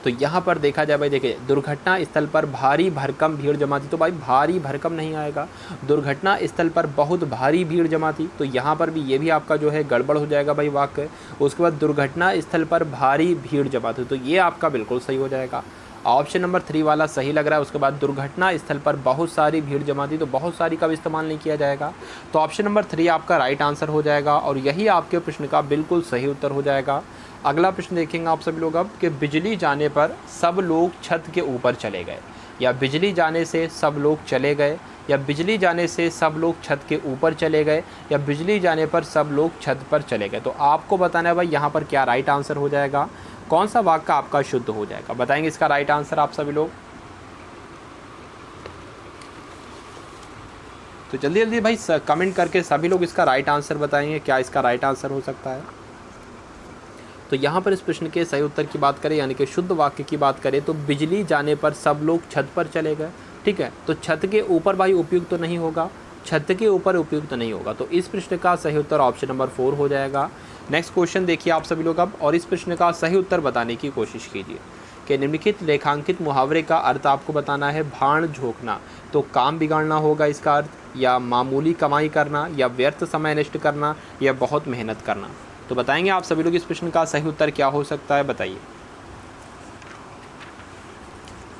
तो यहाँ पर देखा जाए भाई, देखिए दुर्घटना स्थल पर भारी भरकम भीड़ जमा थी, तो भाई भारी भरकम नहीं आएगा। दुर्घटना स्थल पर बहुत भारी भीड़ जमा थी, तो यहाँ पर भी ये भी आपका जो है गड़बड़ हो जाएगा भाई वाक्य। उसके बाद दुर्घटना स्थल पर भारी भीड़ जमा थी, तो ये आपका बिल्कुल सही हो जाएगा। ऑप्शन नंबर 3 वाला सही लग रहा है। उसके बाद दुर्घटना स्थल पर बहुत सारी भीड़ जमा थी, तो बहुत सारी का भी इस्तेमाल नहीं किया जाएगा, तो ऑप्शन नंबर 3 आपका राइट आंसर हो जाएगा और यही आपके प्रश्न का बिल्कुल सही उत्तर हो जाएगा। अगला प्रश्न देखेंगे आप सभी लोग अब, कि बिजली जाने पर सब लोग छत के ऊपर चले गए, या बिजली जाने से सब लोग चले गए, या बिजली जाने से सब लोग छत के ऊपर चले गए, या बिजली जाने पर सब लोग छत पर चले गए। तो आपको बताना है भाई यहाँ पर क्या राइट आंसर हो जाएगा, कौन सा वाक्य आपका शुद्ध हो जाएगा। बताएंगे इसका राइट आंसर आप सभी लोग। तो जल्दी जल्दी भाई कमेंट करके सभी लोग इसका राइट आंसर बताएंगे, क्या इसका राइट आंसर हो सकता है। तो यहाँ पर इस प्रश्न के सही उत्तर की बात करें, यानी कि शुद्ध वाक्य की बात करें, तो बिजली जाने पर सब लोग छत पर चले गए। ठीक है, तो छत के ऊपर भाई उपयुक्त तो नहीं होगा, छत के ऊपर उपयुक्त नहीं होगा, तो इस प्रश्न का सही उत्तर ऑप्शन नंबर 4 हो जाएगा। नेक्स्ट क्वेश्चन देखिए आप सभी लोग अब, और इस प्रश्न का सही उत्तर बताने की कोशिश कीजिए कि निम्नलिखित रेखांकित मुहावरे का अर्थ आपको बताना है। भाण झोंकना, तो काम बिगाड़ना होगा इसका अर्थ, या मामूली कमाई करना, या व्यर्थ समय नष्ट करना, या बहुत मेहनत करना। तो बताएंगे आप सभी लोग इस प्रश्न का सही उत्तर क्या हो सकता है, बताइए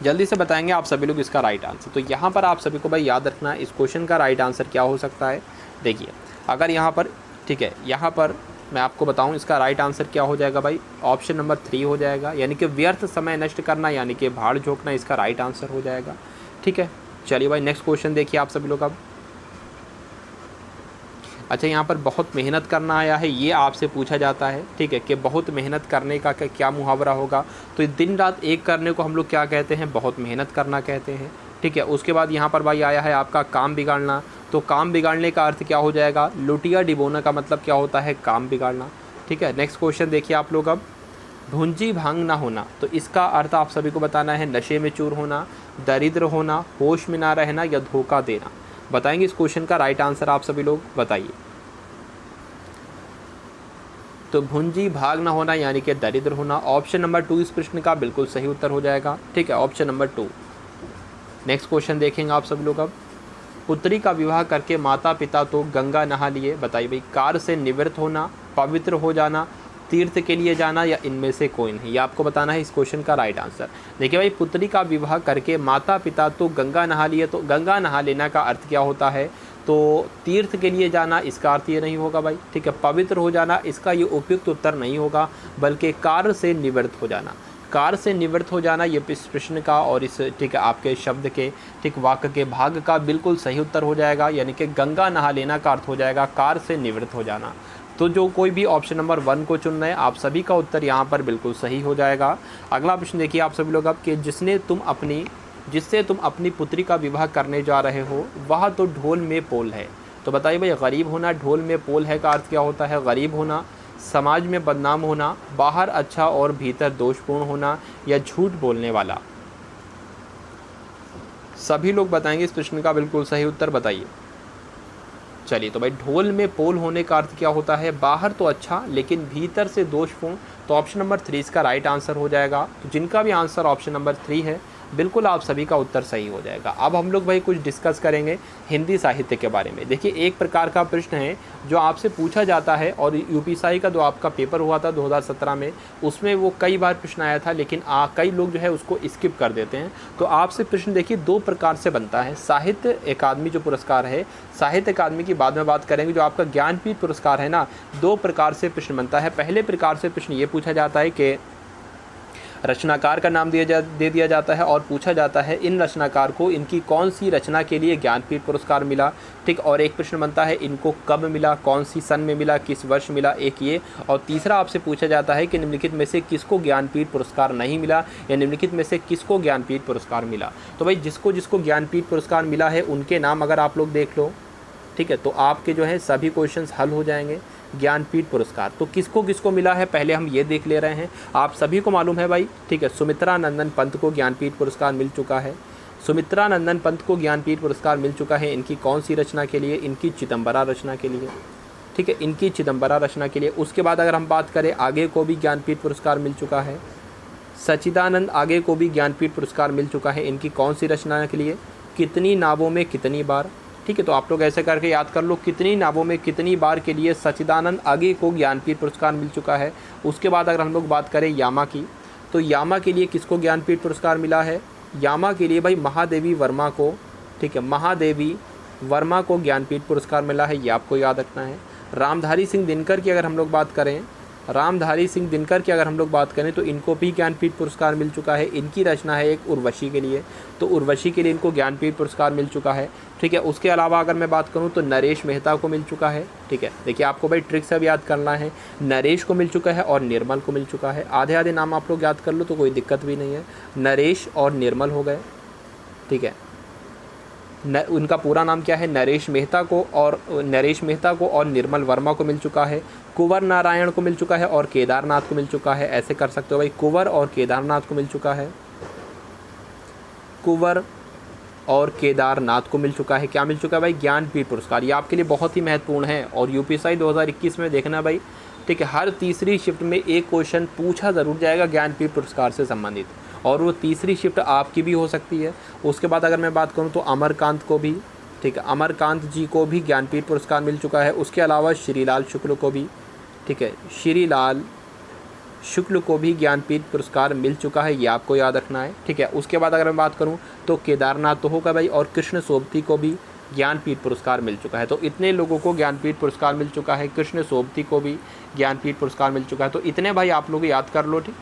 जल्दी से बताएंगे आप सभी लोग इसका राइट आंसर। तो यहाँ पर आप सभी को भाई याद रखना इस क्वेश्चन का राइट आंसर क्या हो सकता है। देखिए अगर यहाँ पर, ठीक है, यहाँ पर मैं आपको बताऊं इसका राइट आंसर क्या हो जाएगा भाई, ऑप्शन नंबर 3 हो जाएगा, यानी कि व्यर्थ समय नष्ट करना, यानी कि भाड़ झोंकना, इसका राइट आंसर हो जाएगा। ठीक है, चलिए भाई नेक्स्ट क्वेश्चन देखिए आप सभी लोग अब। अच्छा, यहाँ पर बहुत मेहनत करना आया है, ये आपसे पूछा जाता है। ठीक है, कि बहुत मेहनत करने का क्या मुहावरा होगा। तो दिन रात एक करने को हम लोग क्या कहते हैं, बहुत मेहनत करना कहते हैं। ठीक है। उसके बाद यहाँ पर भाई आया है आपका काम बिगाड़ना, तो काम बिगाड़ने का अर्थ क्या हो जाएगा, लुटिया डिबोना का मतलब क्या होता है, काम बिगाड़ना। ठीक है। नेक्स्ट क्वेश्चन देखिए आप लोग अब, भुंजी भांग ना होना, तो इसका अर्थ आप सभी को बताना है, नशे में चूर होना, दरिद्र होना, होश में ना रहना या धोखा देना। बताएंगे इस क्वेश्चन का राइट आंसर आप सभी लोग बताइए। तो भुंजी भाग ना होना यानी कि दरिद्र होना, ऑप्शन नंबर 2 इस प्रश्न का बिल्कुल सही उत्तर हो जाएगा। ठीक है, ऑप्शन नंबर 2। नेक्स्ट क्वेश्चन देखेंगे आप सभी लोग अब, पुत्री का विवाह करके माता पिता तो गंगा नहा लिए। बताइए भाई, कार से निवृत्त होना, पवित्र हो जाना, तीर्थ के लिए जाना या इनमें से कोई नहीं, ये आपको बताना है इस क्वेश्चन का राइट आंसर। देखिए भाई, पुत्री का विवाह करके माता पिता तो गंगा नहा लिए, तो गंगा नहा लेना का अर्थ क्या होता है, तो तीर्थ के लिए जाना, इसका अर्थ ये नहीं होगा भाई। ठीक है, पवित्र हो जाना, इसका ये उपयुक्त उत्तर नहीं होगा, बल्कि कार से निवृत्त हो जाना। कार से निवृत्त हो जाना ये इस प्रश्न का और इस ठीक है आपके शब्द के ठीक वाक्य के भाग का बिल्कुल सही उत्तर हो जाएगा, यानी कि गंगा नहा लेना का अर्थ हो जाएगा कार से निवृत्त हो जाना। तो जो कोई भी ऑप्शन नंबर 1 को चुन रहे हैं, आप सभी का उत्तर यहाँ पर बिल्कुल सही हो जाएगा। अगला प्रश्न देखिए आप सभी लोग अब, कि जिससे तुम अपनी पुत्री का विवाह करने जा रहे हो वह तो ढोल में पोल है। तो बताइए भाई, गरीब होना ढोल में पोल है का अर्थ क्या होता है, गरीब होना, समाज में बदनाम होना, बाहर अच्छा और भीतर दोषपूर्ण होना या झूठ बोलने वाला। सभी लोग बताएंगे इस प्रश्न का बिल्कुल सही उत्तर बताइए। चलिए, तो भाई ढोल में पोल होने का अर्थ क्या होता है, बाहर तो अच्छा लेकिन भीतर से दोषपूर्ण। तो ऑप्शन नंबर 3 इसका राइट आंसर हो जाएगा। तो जिनका भी आंसर ऑप्शन नंबर 3 है, बिल्कुल आप सभी का उत्तर सही हो जाएगा। अब हम लोग भाई कुछ डिस्कस करेंगे हिंदी साहित्य के बारे में। देखिए, एक प्रकार का प्रश्न है जो आपसे पूछा जाता है, और यूपीएससी का जो आपका पेपर हुआ था 2017 में, उसमें वो कई बार प्रश्न आया था, लेकिन कई लोग जो है उसको स्किप कर देते हैं। तो आपसे प्रश्न देखिए 2 प्रकार से बनता है। साहित्य अकादमी जो पुरस्कार है, साहित्य अकादमी की बाद में बात करेंगे, जो आपका ज्ञानपीठ पुरस्कार है ना, 2 प्रकार से प्रश्न बनता है। पहले प्रकार से प्रश्न ये पूछा जाता है कि रचनाकार का नाम दे दिया जाता है और पूछा जाता है इन रचनाकार को इनकी कौन सी रचना के लिए ज्ञानपीठ पुरस्कार मिला। ठीक, और एक प्रश्न बनता है इनको कब मिला, कौन सी सन में मिला, किस वर्ष मिला, एक ये। और तीसरा आपसे पूछा जाता है कि निम्नलिखित में से किसको ज्ञानपीठ पुरस्कार नहीं मिला, या निम्नलिखित में से किसको ज्ञानपीठ पुरस्कार मिला। तो भाई जिसको जिसको ज्ञानपीठ पुरस्कार मिला है उनके नाम अगर आप लोग देख लो, ठीक है, तो आपके जो है सभी क्वेश्चंस हल हो जाएंगे। ज्ञानपीठ पुरस्कार तो किसको किसको मिला है पहले हम ये देख ले रहे हैं। आप सभी को मालूम है भाई, ठीक है, सुमित्रा नंदन पंत को ज्ञानपीठ पुरस्कार मिल चुका है। सुमित्रा नंदन पंत को ज्ञानपीठ पुरस्कार मिल चुका है, इनकी कौन सी रचना के लिए, इनकी चिदम्बरा रचना के लिए। ठीक है, इनकी चिदम्बरा रचना के लिए। उसके बाद अगर हम बात करें, आगे को भी ज्ञानपीठ पुरस्कार मिल चुका है। सच्चिदानंद आगे को भी ज्ञानपीठ पुरस्कार मिल चुका है, इनकी कौन सी रचना के लिए, कितनी नावों में कितनी बार। ठीक है, तो आप लोग ऐसे करके याद कर लो, कितनी नावों में कितनी बार के लिए सच्चिदानंद आगे को ज्ञानपीठ पुरस्कार मिल चुका है। उसके बाद अगर हम लोग बात करें यामा की, तो यामा के लिए किसको ज्ञानपीठ पुरस्कार मिला है, यामा के लिए भाई महादेवी वर्मा को, ठीक है, महादेवी वर्मा को ज्ञानपीठ पुरस्कार मिला है, ये आपको याद रखना है। रामधारी सिंह दिनकर की अगर हम लोग बात करें, रामधारी सिंह दिनकर की अगर हम लोग बात करें, तो इनको भी ज्ञानपीठ पुरस्कार मिल चुका है। इनकी रचना है एक उर्वशी के लिए, तो उर्वशी के लिए इनको ज्ञानपीठ पुरस्कार मिल चुका है। ठीक है, उसके अलावा अगर मैं बात करूं तो नरेश मेहता को मिल चुका है। ठीक है, देखिए आपको भाई ट्रिक से अब याद करना है, नरेश को मिल चुका है और निर्मल को मिल चुका है। आधे आधे नाम आप लोग याद कर लो तो कोई दिक्कत भी नहीं है। नरेश और निर्मल हो गए। ठीक है, उनका पूरा नाम क्या है, नरेश मेहता को और निर्मल वर्मा को मिल चुका है। कुंवर नारायण को मिल चुका है और केदारनाथ को मिल चुका है। ऐसे कर सकते हो भाई, कुंवर और केदारनाथ को मिल चुका है, कुंवर और केदारनाथ को मिल चुका है। क्या मिल चुका है भाई, ज्ञानपीठ पुरस्कार। ये आपके लिए बहुत ही महत्वपूर्ण है और यूपीएससी 2021 में देखना भाई, ठीक है, हर तीसरी शिफ्ट में एक क्वेश्चन पूछा ज़रूर जाएगा ज्ञानपीठ पुरस्कार से संबंधित, और वो तीसरी शिफ्ट आपकी भी हो सकती है। उसके बाद अगर मैं बात करूँ तो अमरकांत को भी, ठीक है, अमरकांत जी को भी ज्ञानपीठ पुरस्कार मिल चुका है। उसके अलावा श्रीलाल शुक्ल को भी, ठीक है, श्रीलाल शुक्ल को भी ज्ञानपीठ पुरस्कार मिल चुका है, ये आपको याद रखना है। ठीक है, उसके बाद अगर मैं बात करूं तो केदारनाथ तो होगा भाई, और कृष्ण सोबती को भी ज्ञानपीठ पुरस्कार मिल चुका है। तो इतने लोगों को ज्ञानपीठ पुरस्कार मिल चुका है, कृष्ण सोबती को भी ज्ञानपीठ पुरस्कार मिल चुका है। तो इतने भाई आप लोग याद कर लो। ठीक,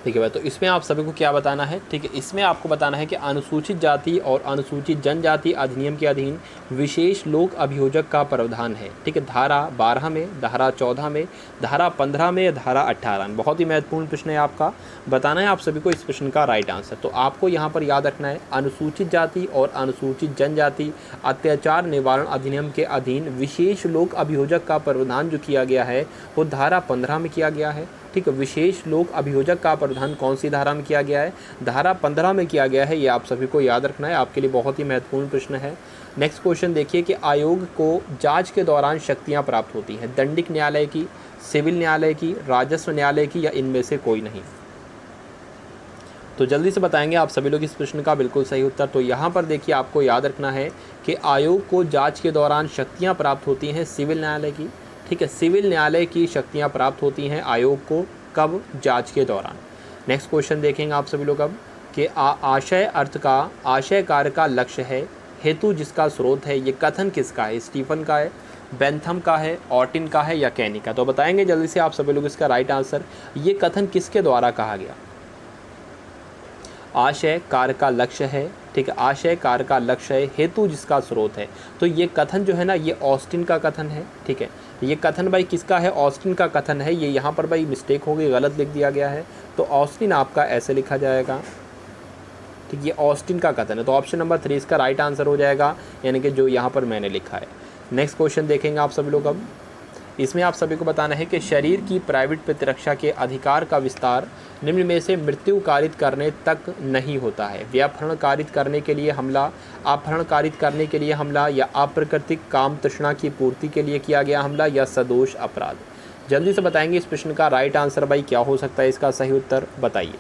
ठीक है भाई, तो इसमें आप सभी को क्या बताना है, ठीक है, इसमें आपको बताना है कि अनुसूचित जाति और अनुसूचित जनजाति अधिनियम के अधीन विशेष लोक अभियोजक का प्रावधान है। ठीक है, धारा 12 में, धारा 14 में, धारा 15 में या धारा 18 में। बहुत ही महत्वपूर्ण प्रश्न है आपका, बताना है आप सभी को इस प्रश्न का राइट आंसर। तो आपको यहाँ पर याद रखना है, अनुसूचित जाति और अनुसूचित जनजाति अत्याचार निवारण अधिनियम के अधीन विशेष लोक अभियोजक का प्रावधान जो किया गया है वो धारा 15 में किया गया है। ठीक है, विशेष लोक अभियोजक का प्रावधान कौन सी धारा में किया गया है, धारा 15 में किया गया है। ये आप सभी को याद रखना है, आपके लिए बहुत ही महत्वपूर्ण प्रश्न है। नेक्स्ट क्वेश्चन देखिए कि आयोग को जांच के दौरान शक्तियां प्राप्त होती हैं, दंडिक न्यायालय की, सिविल न्यायालय की, राजस्व न्यायालय की, या इनमें से कोई नहीं। तो जल्दी से बताएंगे आप सभी लोग इस प्रश्न का बिल्कुल सही उत्तर। तो यहाँ पर देखिए आपको याद रखना है कि आयोग को जांच के दौरान शक्तियाँ प्राप्त होती हैं सिविल न्यायालय की। ठीक है, सिविल न्यायालय की शक्तियाँ प्राप्त होती हैं आयोग को, कब, जांच के दौरान। नेक्स्ट क्वेश्चन देखेंगे आप सभी लोग अब कि आशय अर्थ का, आशय कार्य का लक्ष्य है, हेतु जिसका स्रोत है, ये कथन किसका है, स्टीफन का है, बेंथम का है, ऑर्टिन का है, या कैनी का। तो बताएंगे जल्दी से आप सभी लोग इसका राइट आंसर। ये कथन किसके द्वारा कहा गया, आशय कार्य का लक्ष्य है। ठीक है, आशय कार्य का लक्ष्य है, हेतु जिसका स्रोत है। तो ये कथन जो है ना, ये ऑस्टिन का कथन है। ठीक है, ये कथन भाई किसका है, ऑस्टिन का कथन है। ये यहाँ पर भाई मिस्टेक हो गई, गलत लिख दिया गया है, तो ऑस्टिन आपका ऐसे लिखा जाएगा। ठीक, ये ऑस्टिन का कथन है, तो ऑप्शन नंबर 3 इसका राइट आंसर हो जाएगा, यानी कि जो यहाँ पर मैंने लिखा है। नेक्स्ट क्वेश्चन देखेंगे आप सभी लोग अब, इसमें आप सभी को बताना है कि शरीर की प्राइवेट प्रतिरक्षा के अधिकार का विस्तार निम्न में से मृत्यु कारित करने तक नहीं होता है। व्यापहरण कारित करने के लिए हमला, अपहरण कारित करने के लिए हमला, या अप्राकृतिक काम तृष्णा की पूर्ति के लिए किया गया हमला, या सदोष अपराध। जल्दी से बताएंगे इस प्रश्न का राइट आंसर भाई क्या हो सकता है, इसका सही उत्तर बताइए।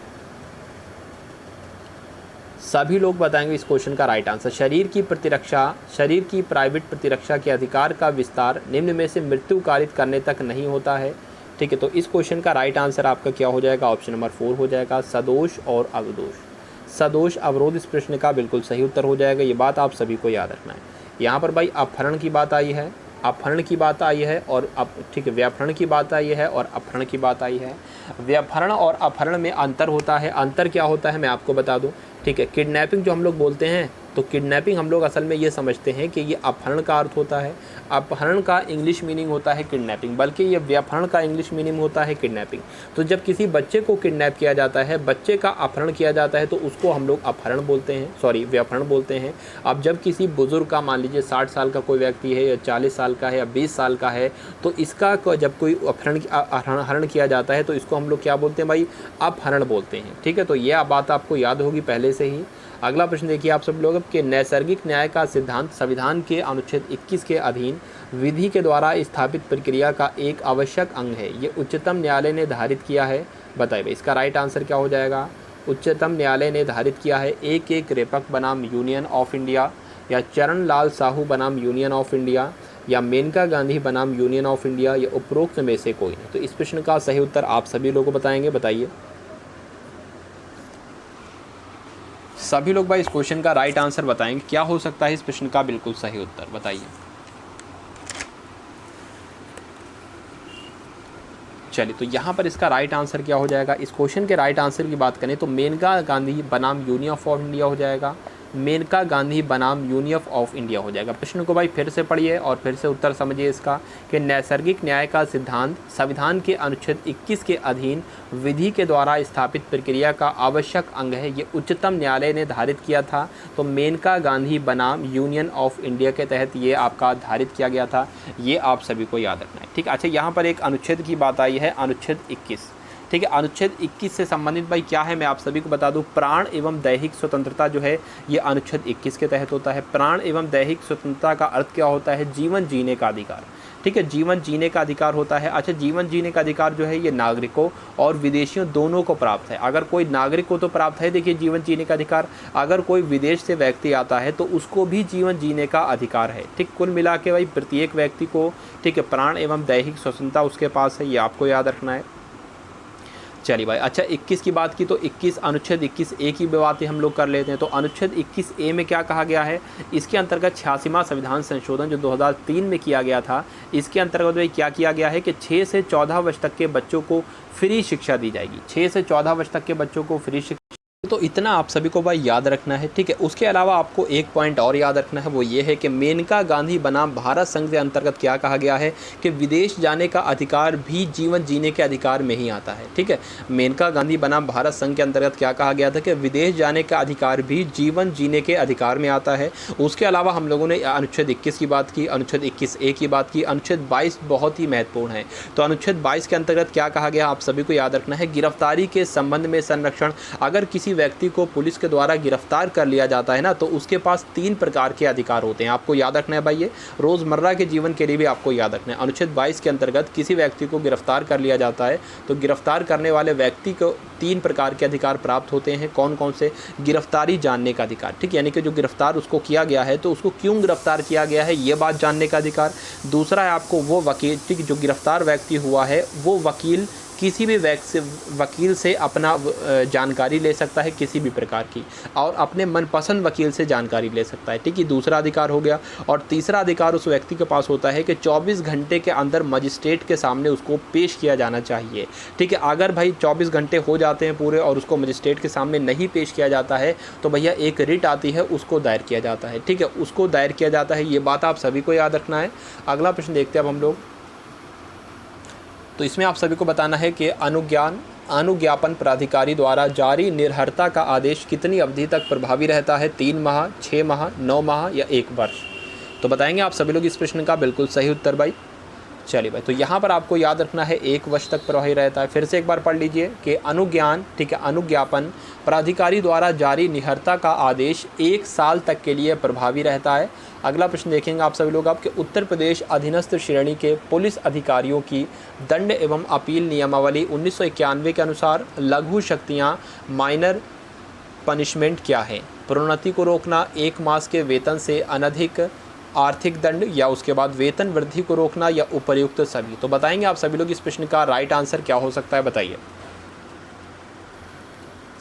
सभी लोग बताएंगे इस क्वेश्चन का राइट आंसर। शरीर की प्रतिरक्षा, शरीर की प्राइवेट प्रतिरक्षा के अधिकार का विस्तार निम्न में से मृत्यु कारित करने तक नहीं होता है। ठीक है, तो इस क्वेश्चन का राइट आंसर आपका क्या हो जाएगा, ऑप्शन नंबर 4 हो जाएगा, सदोष और अवदोष। सदोष अवरोध इस प्रश्न का बिल्कुल सही उत्तर हो जाएगा। ये बात आप सभी को याद रखना है। यहाँ पर भाई अपहरण की बात आई है, अपहरण की बात आई है, और ठीक है, व्यापहरण की बात आई है, और अपहरण की बात आई है। व्यापहरण और अपहरण में अंतर होता है। अंतर क्या होता है मैं आपको बता दूं। ठीक है, किडनैपिंग जो हम लोग बोलते हैं, तो किडनैपिंग हम लोग असल में ये समझते हैं कि ये अपहरण का अर्थ होता है। अपहरण का इंग्लिश मीनिंग होता है किडनैपिंग, बल्कि ये व्यापहरण का इंग्लिश मीनिंग होता है किडनैपिंग। तो जब किसी बच्चे को किडनैप किया जाता है, बच्चे का अपहरण किया जाता है, तो उसको हम लोग अपहरण बोलते हैं, सॉरी व्यापहरण बोलते हैं। अब जब किसी बुजुर्ग का, मान लीजिए 60 साल का कोई व्यक्ति है, या 40 साल का है, या 20 साल का है, तो इसका जब कोई हरण किया जाता है, तो इसको हम लोग क्या बोलते हैं भाई, अपहरण बोलते हैं। ठीक है, तो यह बात आपको याद होगी पहले से ही। अगला प्रश्न देखिए आप सब लोग कि नैसर्गिक न्याय का सिद्धांत संविधान के अनुच्छेद 21 के अधीन विधि के द्वारा स्थापित प्रक्रिया का एक आवश्यक अंग है। ये उच्चतम न्यायालय ने धारित किया है। बताइए भाई इसका राइट आंसर क्या हो जाएगा। उच्चतम न्यायालय ने धारित किया है एक रेपक बनाम यूनियन ऑफ इंडिया, या चरण लाल साहू बनाम यूनियन ऑफ इंडिया, या मेनका गांधी बनाम यूनियन ऑफ इंडिया, या उपरोक्त में से कोई नहीं। तो इस प्रश्न का सही उत्तर आप सभी लोगों को बताएंगे, बताइए। सभी लोग भाई इस क्वेश्चन का राइट आंसर बताएंगे, क्या हो सकता है इस प्रश्न का बिल्कुल सही उत्तर, बताइए। चलिए, तो यहाँ पर इसका राइट आंसर क्या हो जाएगा। इस क्वेश्चन के राइट आंसर की बात करें तो मेनका गांधी बनाम यूनियन ऑफ इंडिया हो जाएगा, मेनका गांधी बनाम यूनियन ऑफ इंडिया हो जाएगा। प्रश्न को भाई फिर से पढ़िए और फिर से उत्तर समझिए इसका कि नैसर्गिक न्याय का सिद्धांत संविधान के अनुच्छेद 21 के अधीन विधि के द्वारा स्थापित प्रक्रिया का आवश्यक अंग है। ये उच्चतम न्यायालय ने धारित किया था, तो मेनका गांधी बनाम यूनियन ऑफ इंडिया के तहत ये आपका धारित किया गया था। ये आप सभी को याद रखना है, ठीक। अच्छा, यहाँ पर एक अनुच्छेद की बात आई है, अनुच्छेद 21, ठीक है। अनुच्छेद 21 से संबंधित भाई क्या है मैं आप सभी को बता दूं, प्राण एवं दैहिक स्वतंत्रता जो है ये अनुच्छेद 21 के तहत होता है। प्राण एवं दैहिक स्वतंत्रता का अर्थ क्या होता है, जीवन जीने का अधिकार, ठीक है, जीवन जीने का अधिकार होता है। अच्छा, जीवन जीने का अधिकार जो है ये नागरिकों और विदेशियों दोनों को प्राप्त है। अगर कोई नागरिक को तो प्राप्त है, देखिए जीवन जीने का अधिकार, अगर कोई विदेश से व्यक्ति आता है तो उसको भी जीवन जीने का अधिकार है, ठीक। कुल मिला के भाई प्रत्येक व्यक्ति को, ठीक है, प्राण एवं दैहिक स्वतंत्रता उसके पास है, ये आपको याद रखना है। चलिए भाई, अच्छा 21 की बात की तो 21 अनुच्छेद 21A की बातें हम लोग कर लेते हैं। तो अनुच्छेद 21A में क्या कहा गया है, इसके अंतर्गत 86वां संविधान संशोधन जो 2003 में किया गया था, इसके अंतर्गत भाई क्या किया गया है कि 6 से 14 वर्ष तक के बच्चों को फ्री शिक्षा दी जाएगी। 6 से 14 वर्ष तक के बच्चों को फ्री शिक्षा, तो इतना आप सभी को भाई याद रखना है, ठीक है। उसके अलावा आपको एक पॉइंट और याद रखना है, वो ये है कि मेनका गांधी बनाम भारत संघ के अंतर्गत क्या कहा गया है कि विदेश जाने का अधिकार भी जीवन जीने के अधिकार में ही आता है, ठीक है। मेनका गांधी बनाम भारत संघ के अंतर्गत क्या कहा गया था कि विदेश जाने का अधिकार भी जीवन जीने के अधिकार में आता है। उसके अलावा हम लोगों ने अनुच्छेद 21 की बात की, अनुच्छेद 21A की बात की, अनुच्छेद 22 बहुत ही महत्वपूर्ण है। तो अनुच्छेद 22 के अंतर्गत क्या कहा गया, आप सभी को याद रखना है, गिरफ्तारी के संबंध में संरक्षण। अगर किसी व्यक्ति को पुलिस के द्वारा गिरफ्तार कर लिया जाता है ना, तो उसके पास 3 प्रकार के अधिकार होते हैं, आपको याद रखना है भाई। ये रोज़मर्रा के जीवन के लिए भी आपको याद रखना है। अनुच्छेद 22 के अंतर्गत किसी व्यक्ति को गिरफ्तार कर लिया जाता है तो गिरफ्तार करने वाले व्यक्ति को 3 प्रकार के अधिकार प्राप्त होते हैं। कौन कौन से? गिरफ्तारी जानने का अधिकार, ठीक, यानी कि जो गिरफ्तार उसको किया गया है तो उसको क्यों गिरफ्तार किया गया है ये बात जानने का अधिकार। दूसरा है आपको वो वकील, ठीक, जो गिरफ्तार व्यक्ति हुआ है वो वकील किसी भी वकील से अपना जानकारी ले सकता है किसी भी प्रकार की, और अपने मनपसंद वकील से जानकारी ले सकता है, ठीक है, दूसरा अधिकार हो गया। और तीसरा अधिकार उस व्यक्ति के पास होता है कि 24 घंटे के अंदर मजिस्ट्रेट के सामने उसको पेश किया जाना चाहिए, ठीक है। अगर भाई 24 घंटे हो जाते हैं पूरे और उसको मजिस्ट्रेट के सामने नहीं पेश किया जाता है तो भैया एक रिट आती है, उसको दायर किया जाता है, ठीक है, उसको दायर किया जाता है। ये बात आप सभी को याद रखना है। अगला प्रश्न देखते हैं अब हम लोग। तो इसमें आप सभी को बताना है कि अनुज्ञापन प्राधिकारी द्वारा जारी निर्हरता का आदेश कितनी अवधि तक प्रभावी रहता है, 3 माह, 6 माह, 9 माह या 1 वर्ष। तो बताएंगे आप सभी लोग इस प्रश्न का बिल्कुल सही उत्तर भाई। चलिए भाई, तो यहाँ पर आपको याद रखना है 1 वर्ष तक प्रभावी रहता है। फिर से एक बार पढ़ लीजिए कि ठीक है, अनुज्ञापन प्राधिकारी द्वारा जारी निहरता का आदेश 1 साल तक के लिए प्रभावी रहता है। अगला प्रश्न देखेंगे आप सभी लोग, आपके उत्तर प्रदेश अधीनस्थ श्रेणी के पुलिस अधिकारियों की दंड एवं अपील नियमावली 1991 के अनुसार लघु शक्तियाँ माइनर पनिशमेंट क्या है? प्रोन्नति को रोकना, 1 मास के वेतन से अनधिक आर्थिक दंड, या उसके बाद वेतन वृद्धि को रोकना, या उपर्युक्त सभी। तो बताएंगे आप सभी लोग इस प्रश्न का राइट आंसर क्या हो सकता है, बताइए।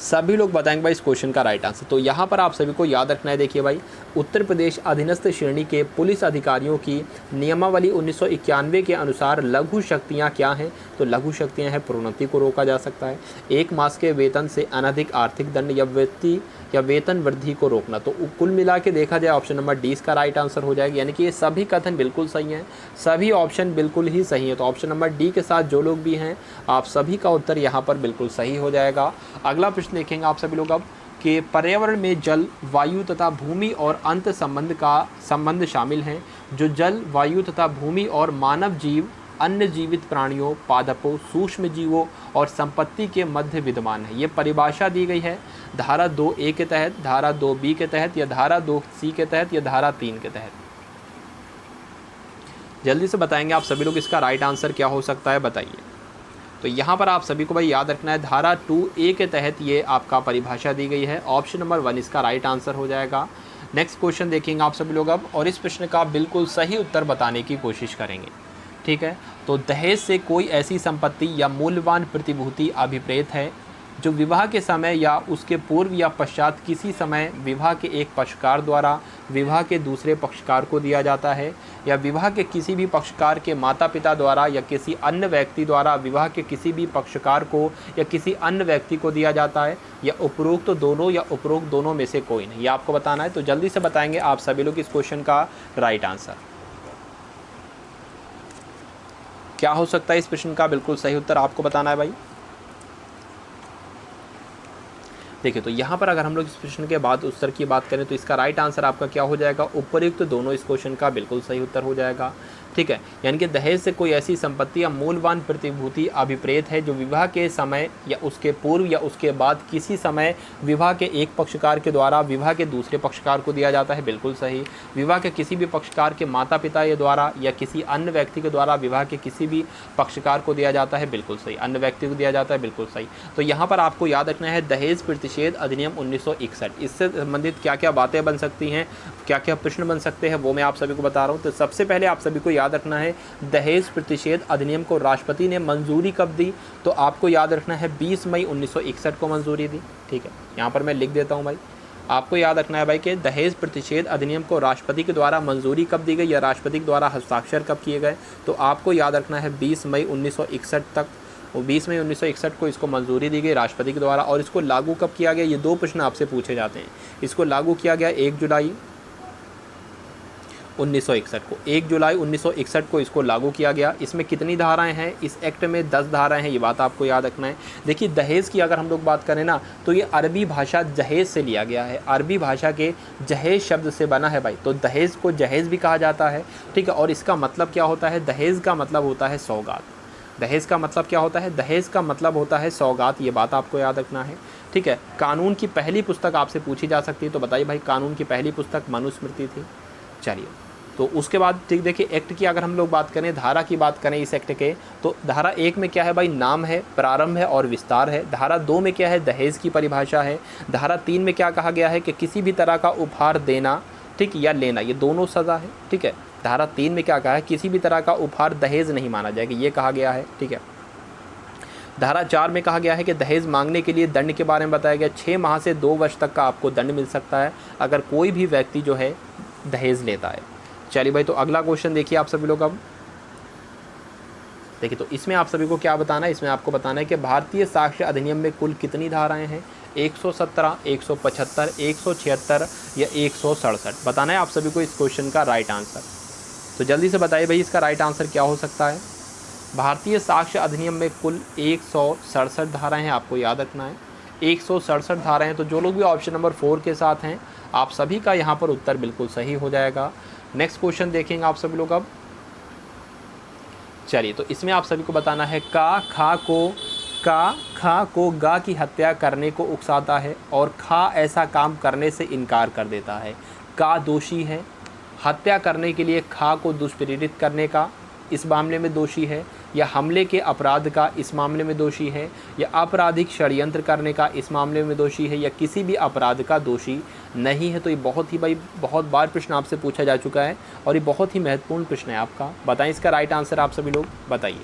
सभी लोग बताएंगे भाई इस क्वेश्चन का राइट आंसर। तो यहाँ पर आप सभी को याद रखना है, देखिए भाई, उत्तर प्रदेश अधीनस्थ श्रेणी के पुलिस अधिकारियों की नियमावली 1991 के अनुसार लघु शक्तियाँ क्या हैं? तो लघु शक्तियाँ हैं, प्रोन्नति को रोका जा सकता है, 1 मास के वेतन से अनधिक आर्थिक दंड, या वेतन वृद्धि को रोकना। तो कुल मिला के देखा जाए ऑप्शन नंबर डी इसका राइट आंसर हो जाएगा, यानी कि ये सभी कथन बिल्कुल सही हैं, सभी ऑप्शन बिल्कुल ही सही है। तो ऑप्शन नंबर डी के साथ जो लोग भी हैं आप सभी का उत्तर यहाँ पर बिल्कुल सही हो जाएगा। अगला प्रश्न देखेंगे आप सभी लोग अब कि पर्यावरण में जल, वायु तथा भूमि और अंत संबंध शामिल हैं, जो जल, वायु तथा भूमि और मानव जीव, अन्य जीवित प्राणियों, पादपों, सूक्ष्म जीवों और संपत्ति के मध्य विद्यमान है। ये परिभाषा दी गई है धारा 2A के तहत, धारा 2B के तहत, या धारा 2C के तहत, या धारा 3 के तहत। जल्दी से बताएंगे आप सभी लोग इसका राइट आंसर क्या हो सकता है, बताइए। तो यहाँ पर आप सभी को भाई याद रखना है धारा 2A के तहत ये आपका परिभाषा दी गई है। ऑप्शन नंबर 1 इसका राइट आंसर हो जाएगा। नेक्स्ट क्वेश्चन देखेंगे आप सभी लोग अब, और इस प्रश्न का बिल्कुल सही उत्तर बताने की कोशिश करेंगे, ठीक है। तो दहेज से कोई ऐसी संपत्ति या मूल्यवान प्रतिभूति अभिप्रेत है जो विवाह के समय या उसके पूर्व या पश्चात किसी समय विवाह के एक पक्षकार द्वारा विवाह के दूसरे पक्षकार को दिया जाता है, या विवाह के किसी भी पक्षकार के माता पिता द्वारा या किसी अन्य व्यक्ति द्वारा विवाह के किसी भी पक्षकार को या किसी अन्य व्यक्ति को दिया जाता है, या उपरोक्त तो दोनों या उपरोक्त दोनों में से कोई नहीं। ये आपको बताना है। तो जल्दी से बताएंगे आप सभी लोग इस क्वेश्चन का राइट आंसर क्या हो सकता है। इस प्रश्न का बिल्कुल सही उत्तर आपको बताना है भाई। देखिए, तो यहाँ पर अगर हम लोग इस प्रश्न के बाद उत्तर की बात करें तो इसका राइट आंसर आपका क्या हो जाएगा, उपर्युक्त दोनों इस क्वेश्चन का बिल्कुल सही उत्तर हो जाएगा, ठीक है। यानी कि दहेज से कोई ऐसी संपत्ति या मूल्यवान प्रतिभूति अभिप्रेत है जो विवाह के समय या उसके पूर्व या उसके बाद किसी समय विवाह के एक पक्षकार के द्वारा विवाह के दूसरे पक्षकार को दिया जाता है, बिल्कुल सही। विवाह के किसी भी पक्षकार के माता पिता या द्वारा या किसी अन्य व्यक्ति के द्वारा विवाह के किसी भी पक्षकार को दिया जाता है, बिल्कुल सही। अन्य व्यक्ति को दिया जाता है, बिल्कुल सही। तो यहाँ पर आपको याद रखना है दहेज प्रतिषेध अधिनियम 1961, इससे संबंधित क्या क्या बातें बन सकती हैं, क्या क्या प्रश्न बन सकते हैं, वो मैं आप सभी को बता रहा हूँ। तो सबसे पहले आप सभी को याद रखना है दहेज प्रतिषेध अधिनियम को राष्ट्रपति ने मंजूरी कब दी, तो आपको याद रखना है 20 मई 1961 को मंजूरी दी। ठीक है, यहाँ पर मैं लिख देता हूँ भाई, आपको याद रखना है भाई कि दहेज प्रतिषेध अधिनियम को राष्ट्रपति के द्वारा मंजूरी कब दी गई या राष्ट्रपति के द्वारा हस्ताक्षर कब किए गए, तो आपको याद रखना है 20 मई 1961 तक। वो 20 मई 1961 को इसको मंजूरी दी गई राष्ट्रपति के द्वारा। और इसको लागू कब किया गया, ये 2 प्रश्न आपसे पूछे जाते हैं। इसको लागू किया गया 1 जुलाई 1961 को, 1 जुलाई 1961 को इसको लागू किया गया। इसमें कितनी धाराएं हैं, इस एक्ट में 10 धाराएं हैं, ये बात आपको याद रखना है। देखिए दहेज की अगर हम लोग बात करें ना, तो ये अरबी भाषा जहेज से लिया गया है, अरबी भाषा के जहेज शब्द से बना है भाई। तो दहेज को जहेज भी कहा जाता है। ठीक है, और इसका मतलब क्या होता है, दहेज का मतलब होता है सौगात। दहेज का मतलब क्या होता है, दहेज का मतलब होता है सौगात, ये बात आपको याद रखना है। ठीक है, कानून की पहली पुस्तक आपसे पूछी जा सकती है, तो बताइए भाई कानून की पहली पुस्तक मनुस्मृति थी। चलिए, तो उसके बाद ठीक देखिए एक्ट की अगर हम लोग बात करें, धारा की बात करें इस एक्ट के, तो धारा 1 में क्या है भाई, नाम है, प्रारंभ है और विस्तार है। धारा 2 में क्या है, दहेज की परिभाषा है। धारा 3 में क्या कहा गया है कि किसी भी तरह का उपहार देना, ठीक, या लेना, ये दोनों सज़ा है। ठीक है, धारा 3 में क्या कहा है, किसी भी तरह का उपहार दहेज नहीं माना जाएगा, ये कहा गया है। ठीक है, धारा 4 में कहा गया है कि दहेज मांगने के लिए दंड के बारे में बताया गया, 6 माह से 2 वर्ष तक का आपको दंड मिल सकता है अगर कोई भी व्यक्ति जो है दहेज लेता है। चलिए भाई, तो अगला क्वेश्चन देखिए आप सभी लोग। अब देखिए, तो इसमें आप सभी को क्या बताना है, इसमें आपको बताना है कि भारतीय साक्ष्य अधिनियम में कुल कितनी धाराएं हैं, 117, 175, 176 या 167। बताना है आप सभी को इस क्वेश्चन का राइट आंसर। तो जल्दी से बताइए भाई इसका राइट आंसर क्या हो सकता है। भारतीय साक्ष्य अधिनियम में कुल 167 धाराएं हैं, आपको याद रखना है 167 धाराएं हैं। तो जो लोग भी ऑप्शन नंबर 4 के साथ हैं, आप सभी का यहाँ पर उत्तर बिल्कुल सही हो जाएगा। नेक्स्ट क्वेश्चन देखेंगे आप सभी लोग। अब चलिए, तो इसमें आप सभी को बताना है खा को गा की हत्या करने को उकसाता है और खा ऐसा काम करने से इनकार कर देता है। का दोषी है, हत्या करने के लिए खा को दुष्प्रेरित करने का इस मामले में दोषी है, या हमले के अपराध का इस मामले में दोषी है, या आपराधिक षड्यंत्र करने का इस मामले में दोषी है, या किसी भी अपराध का दोषी नहीं है। तो ये बहुत ही भाई बहुत बार प्रश्न आपसे पूछा जा चुका है और ये बहुत ही महत्वपूर्ण प्रश्न है आपका। बताएं इसका राइट आंसर आप सभी लोग बताइए।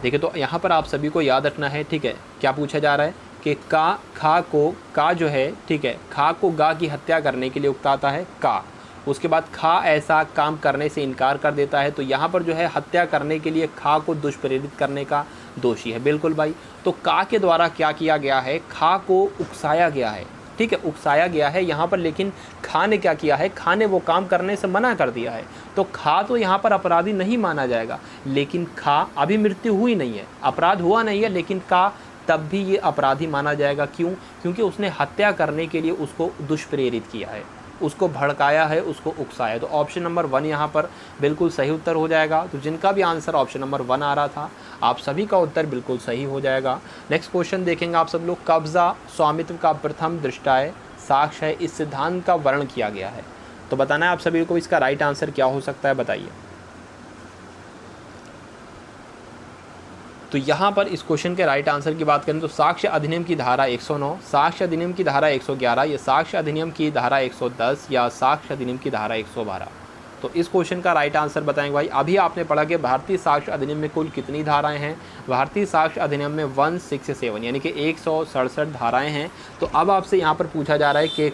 देखिए, तो यहाँ पर आप सभी को याद रखना है, ठीक है, क्या पूछा जा रहा है कि का जो है, ठीक है, खा को गा की हत्या करने के लिए उकताता है का, उसके बाद खा ऐसा काम करने से इनकार कर देता है। तो यहाँ पर जो है हत्या करने के लिए खा को दुष्प्रेरित करने का दोषी है। बिल्कुल भाई, तो का के द्वारा क्या किया गया है, खा को उकसाया गया है। ठीक है, उकसाया गया है यहाँ पर, लेकिन खा ने क्या किया है, खा ने वो काम करने से मना कर दिया है। तो खा तो यहाँ पर अपराधी नहीं माना जाएगा, लेकिन खा अभी मृत्यु हुई नहीं है, अपराध हुआ नहीं है, लेकिन का तब भी ये अपराधी माना जाएगा। क्यों? क्योंकि उसने हत्या करने के लिए उसको दुष्प्रेरित किया है, उसको भड़काया है, उसको उकसाया। तो ऑप्शन नंबर 1 यहाँ पर बिल्कुल सही उत्तर हो जाएगा। तो जिनका भी आंसर ऑप्शन नंबर 1 आ रहा था, आप सभी का उत्तर बिल्कुल सही हो जाएगा। नेक्स्ट क्वेश्चन देखेंगे आप सब लोग। कब्जा स्वामित्व का प्रथम दृष्टाय साक्ष्य है, इस सिद्धांत का वर्णन किया गया है। तो बताना है आप सभी को इसका राइट आंसर क्या हो सकता है, बताइए। तो यहाँ पर इस क्वेश्चन के राइट आंसर की बात करें तो साक्ष्य अधिनियम की धारा 109, साक्ष्य अधिनियम की धारा 111, या साक्ष्य अधिनियम की धारा 110, या साक्ष्य अधिनियम की धारा 112। तो इस क्वेश्चन का राइट आंसर बताएंगे भाई। अभी आपने पढ़ा कि भारतीय साक्ष्य अधिनियम में कुल कितनी धाराएं हैं। भारतीय साक्ष्य अधिनियम में 167 यानी कि 167 धाराएं हैं। तो अब आपसे यहाँ पर पूछा जा रहा है कि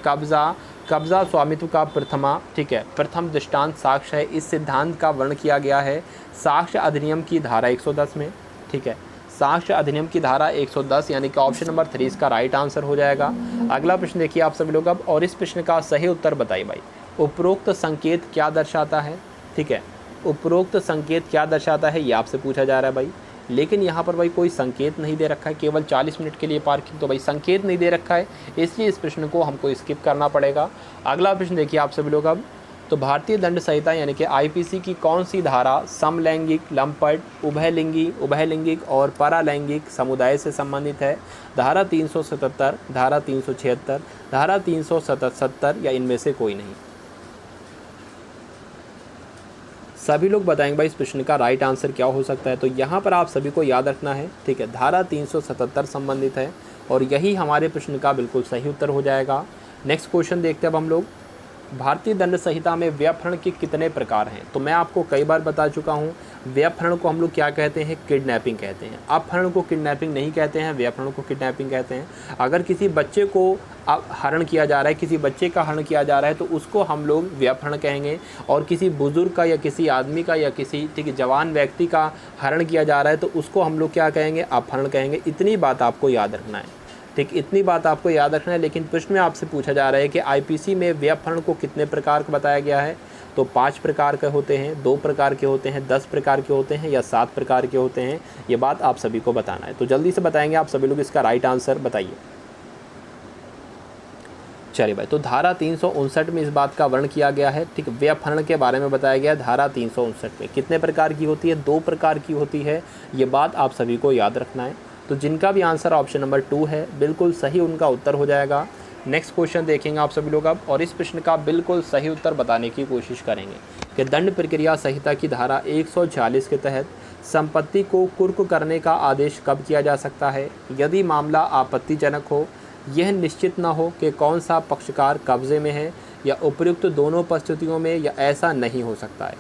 कब्जा स्वामित्व का प्रथम दृष्टांत साक्ष्य है, इस सिद्धांत का वर्णन किया गया है साक्ष्य अधिनियम की धारा 110 में। ठीक है, साक्ष्य अधिनियम की धारा 110 यानी कि ऑप्शन नंबर 3 इसका राइट आंसर हो जाएगा। अगला प्रश्न देखिए आप सभी लोग अब, और इस प्रश्न का सही उत्तर बताइए भाई। उपरोक्त संकेत क्या दर्शाता है। ठीक है, उपरोक्त संकेत क्या दर्शाता है, ये आपसे पूछा जा रहा है भाई। लेकिन यहाँ पर भाई कोई संकेत नहीं दे रखा है, केवल 40 मिनट के लिए पार्किंग। तो भाई संकेत नहीं दे रखा है, इसलिए इस प्रश्न को हमको स्किप करना पड़ेगा। अगला प्रश्न देखिए आप सभी लोग अब। तो भारतीय दंड संहिता यानी कि आईपीसी की कौन सी धारा समलैंगिक, लंपट, उभयलिंगिक और परालैंगिक समुदाय से संबंधित है। धारा 377, धारा 376, धारा 377 या इनमें से कोई नहीं। सभी लोग बताएंगे भाई इस प्रश्न का राइट आंसर क्या हो सकता है। तो यहाँ पर आप सभी को याद रखना है, ठीक है, धारा 377 संबंधित है और यही हमारे प्रश्न का बिल्कुल सही उत्तर हो जाएगा। नेक्स्ट क्वेश्चन देखते हैं अब हम लोग। भारतीय दंड संहिता में व्यपहरण के कितने प्रकार हैं? तो मैं आपको कई बार बता चुका हूँ, व्यपहरण को हम लोग क्या कहते हैं? किडनैपिंग कहते हैं। अपहरण को किडनैपिंग नहीं कहते हैं, व्यपहरण को किडनैपिंग कहते हैं। अगर किसी बच्चे को हरण किया जा रहा है, किसी बच्चे का हरण किया जा रहा है, तो उसको हम लोग व्यपहरण कहेंगे। और किसी बुजुर्ग का या किसी आदमी का या किसी ठीक जवान व्यक्ति का हरण किया जा रहा है, तो उसको हम लोग क्या कहेंगे? अपहरण कहेंगे। इतनी बात आपको याद रखना है, ठीक, इतनी बात आपको याद रखना है। लेकिन प्रश्न में आपसे पूछा जा रहा है कि आईपीसी में व्यपहरण को कितने प्रकार का बताया गया है? तो 5 प्रकार के होते हैं, 2 प्रकार के होते हैं, 10 प्रकार के होते हैं या 7 प्रकार के होते हैं? ये बात आप सभी को बताना है। तो जल्दी से बताएंगे आप सभी लोग, इसका राइट आंसर बताइए। चलिए भाई, तो धारा 359 में इस बात का वर्णन किया गया है, ठीक, व्यपहरण के बारे में बताया गया है। धारा 359 में कितने प्रकार की होती है? 2 प्रकार की होती है। ये बात आप सभी को याद रखना है। तो जिनका भी आंसर ऑप्शन नंबर 2 है, बिल्कुल सही उनका उत्तर हो जाएगा। नेक्स्ट क्वेश्चन देखेंगे आप सभी लोग अब, और इस प्रश्न का बिल्कुल सही उत्तर बताने की कोशिश करेंगे कि दंड प्रक्रिया संहिता की धारा 140 के तहत संपत्ति को कुर्क करने का आदेश कब किया जा सकता है? यदि मामला आपत्तिजनक हो, यह निश्चित न हो कि कौन सा पक्षकार कब्जे में है, या उपयुक्त दोनों परिस्थितियों में, या ऐसा नहीं हो सकता है।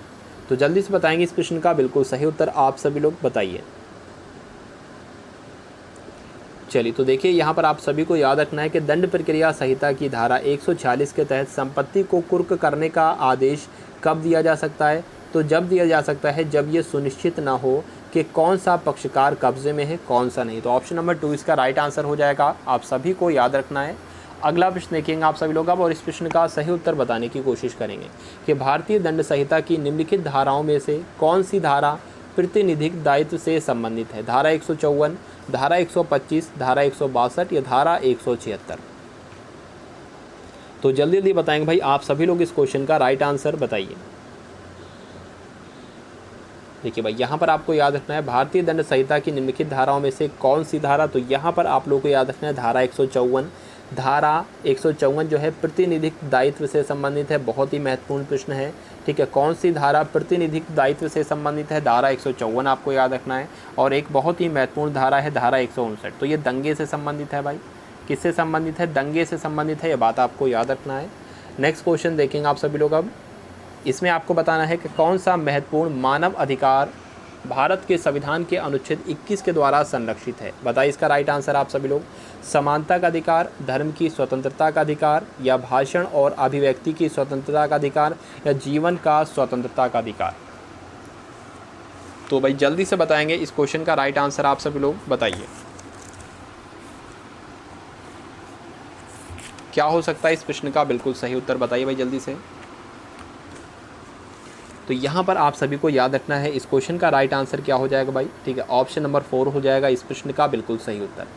तो जल्दी से बताएंगे इस प्रश्न का बिल्कुल सही उत्तर आप सभी लोग बताइए। चलिए, तो देखिए यहाँ पर आप सभी को याद रखना है कि दंड प्रक्रिया संहिता की धारा 140 के तहत संपत्ति को कुर्क करने का आदेश कब दिया जा सकता है? तो जब दिया जा सकता है जब ये सुनिश्चित ना हो कि कौन सा पक्षकार कब्जे में है, कौन सा नहीं। तो ऑप्शन नंबर 2 इसका राइट आंसर हो जाएगा। आप सभी को याद रखना है। अगला प्रश्न देखेंगे आप सभी लोग अब, और इस प्रश्न का सही उत्तर बताने की कोशिश करेंगे कि भारतीय दंड संहिता की निम्नलिखित धाराओं में से कौन सी धारा प्रतिनिधिक दायित्व से संबंधित है? धारा 154, धारा 125, धारा 162 या धारा 176? तो जल्दी जल्दी बताएंगे भाई आप सभी लोग, इस क्वेश्चन का राइट आंसर बताइए। देखिए भाई, यहाँ पर आपको याद रखना है भारतीय दंड संहिता की निम्नलिखित धाराओं में से कौन सी धारा? तो यहाँ पर आप लोगों को याद रखना है धारा 154। धारा 154 जो है प्रतिनिधिक दायित्व से संबंधित है। बहुत ही महत्वपूर्ण प्रश्न है, ठीक है। कौन सी धारा प्रतिनिधिक दायित्व से संबंधित है? धारा 154 आपको याद रखना है। और एक बहुत ही महत्वपूर्ण धारा है धारा 159। तो ये दंगे से संबंधित है भाई। किससे संबंधित है? दंगे से संबंधित है, ये बात आपको याद रखना है। नेक्स्ट क्वेश्चन देखेंगे आप सभी लोग अब। इसमें आपको बताना है कि कौन सा महत्वपूर्ण मानव अधिकार भारत के संविधान के अनुच्छेद 21 के द्वारा संरक्षित है? बताइए इसका राइट आंसर आप सभी लोग। समानता का अधिकार, धर्म की स्वतंत्रता का अधिकार, या भाषण और अभिव्यक्ति की स्वतंत्रता का अधिकार, या जीवन का स्वतंत्रता का अधिकार? तो भाई जल्दी से बताएंगे इस क्वेश्चन का राइट आंसर आप सभी लोग बताइए। क्या हो सकता है इस प्रश्न का बिल्कुल सही उत्तर बताइए भाई जल्दी से। तो यहाँ पर आप सभी को याद रखना है इस क्वेश्चन का राइट आंसर क्या हो जाएगा भाई, ठीक है। ऑप्शन नंबर 4 हो जाएगा इस प्रश्न का बिल्कुल सही उत्तर।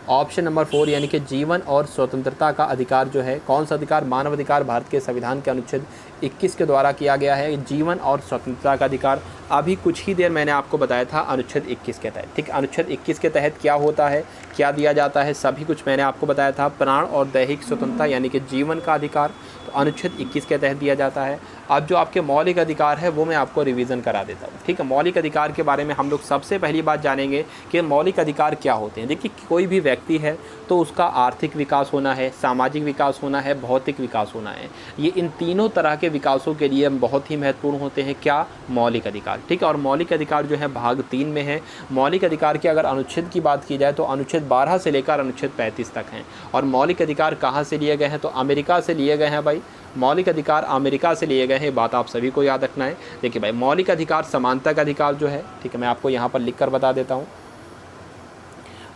ऑप्शन नंबर 4 यानी कि जीवन और स्वतंत्रता का अधिकार जो है, कौन सा अधिकार? मानव अधिकार भारत के संविधान के अनुच्छेद 21 के द्वारा किया गया है, जीवन और स्वतंत्रता का अधिकार। अभी कुछ ही देर मैंने आपको बताया था अनुच्छेद 21 के तहत, ठीक। अनुच्छेद 21 के तहत क्या होता है, क्या दिया जाता है, सभी कुछ मैंने आपको बताया था। प्राण और दैहिक स्वतंत्रता यानी कि जीवन का अधिकार तो अनुच्छेद 21 के तहत दिया जाता है। अब जो आपके मौलिक अधिकार है वो मैं आपको रिवीजन करा देता हूँ, ठीक है। मौलिक अधिकार के बारे में हम लोग सबसे पहली बात जानेंगे कि मौलिक अधिकार क्या होते हैं। देखिए, कोई भी व्यक्ति है तो उसका आर्थिक विकास होना है, सामाजिक विकास होना है, भौतिक विकास होना है। ये इन तीनों तरह के विकासों के लिए बहुत ही महत्वपूर्ण होते हैं क्या? मौलिक अधिकार, ठीक है। और मौलिक अधिकार जो है भाग 3 में है। मौलिक अधिकार के अगर अनुच्छेद की बात की जाए तो अनुच्छेद 12 से लेकर अनुच्छेद 35 तक हैं। और मौलिक अधिकार कहाँ से लिए गए हैं? तो अमेरिका से लिए गए हैं भाई। मौलिक अधिकार अमेरिका से लिए गए हैं, बात आप सभी को याद रखना है। देखिए भाई, मौलिक अधिकार समानता का अधिकार जो है, ठीक है, मैं आपको यहाँ पर लिख कर बता देता हूँ।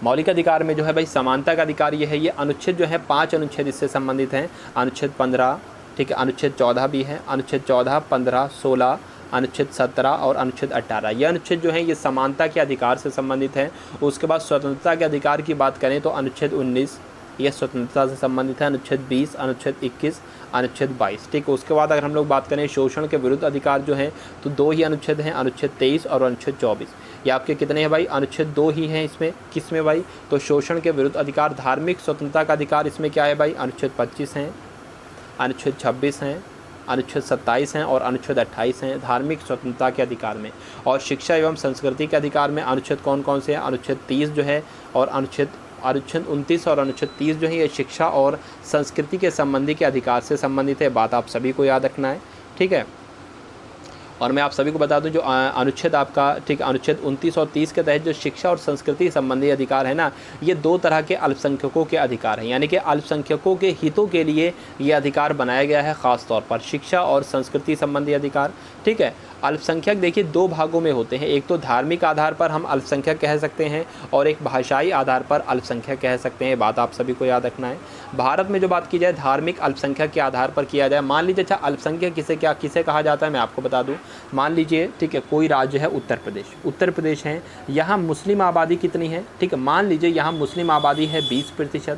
मौलिक अधिकार में जो है भाई समानता का अधिकार ये है, ये अनुच्छेद जो है 5 अनुच्छेद इससे संबंधित हैं। अनुच्छेद 15, ठीक है, अनुच्छेद 14 भी है, अनुच्छेद 14, 15, 16, अनुच्छेद 17 और अनुच्छेद 18। ये अनुच्छेद जो है ये समानता के अधिकार से संबंधित है। उसके बाद स्वतंत्रता के अधिकार की बात करें तो अनुच्छेद 19 यह स्वतंत्रता से संबंधित है। अनुच्छेद 20, अनुच्छेद 21, अनुच्छेद 22, ठीक है। उसके बाद अगर हम लोग बात करें शोषण के विरुद्ध अधिकार जो हैं तो 2 ही अनुच्छेद हैं, अनुच्छेद 23 और अनुच्छेद 24। ये आपके कितने हैं भाई? अनुच्छेद 2 ही हैं इसमें। किस में भाई? तो शोषण के विरुद्ध अधिकार। धार्मिक स्वतंत्रता का अधिकार इसमें क्या है भाई? अनुच्छेद 25 हैं, अनुच्छेद 26 हैं, अनुच्छेद 27 हैं और अनुच्छेद 28 हैं धार्मिक स्वतंत्रता के अधिकार में। और शिक्षा एवं संस्कृति के अधिकार में अनुच्छेद कौन कौन से हैं? अनुच्छेद 30 जो है और अनुच्छेद अनुच्छेद 29 और अनुच्छेद 30 जो है ये शिक्षा और संस्कृति के संबंधी के अधिकार से संबंधित है, बात आप सभी को याद रखना है, ठीक है। और मैं आप सभी को बता दूं जो अनुच्छेद आपका, ठीक, अनुच्छेद 29 और 30 के तहत जो शिक्षा और संस्कृति संबंधी अधिकार है ना, ये दो तरह के अल्पसंख्यकों के अधिकार हैं, यानी कि अल्पसंख्यकों के हितों के लिए ये अधिकार बनाया गया है, ख़ास तौर पर शिक्षा और संस्कृति संबंधी अधिकार, ठीक है। अल्पसंख्यक देखिए दो भागों में होते हैं, एक तो धार्मिक आधार पर हम अल्पसंख्यक कह सकते हैं और एक भाषाई आधार पर अल्पसंख्यक कह सकते हैं, बात आप सभी को याद रखना है। भारत में जो बात की जाए धार्मिक अल्पसंख्यक के आधार पर किया जाए, मान लीजिए, अच्छा अल्पसंख्यक किसे कहा जाता है मैं आपको बता दूं। मान लीजिए, ठीक है, कोई राज्य है उत्तर प्रदेश है, यहाँ मुस्लिम आबादी कितनी है, ठीक है, मान लीजिए यहाँ मुस्लिम आबादी है 20%,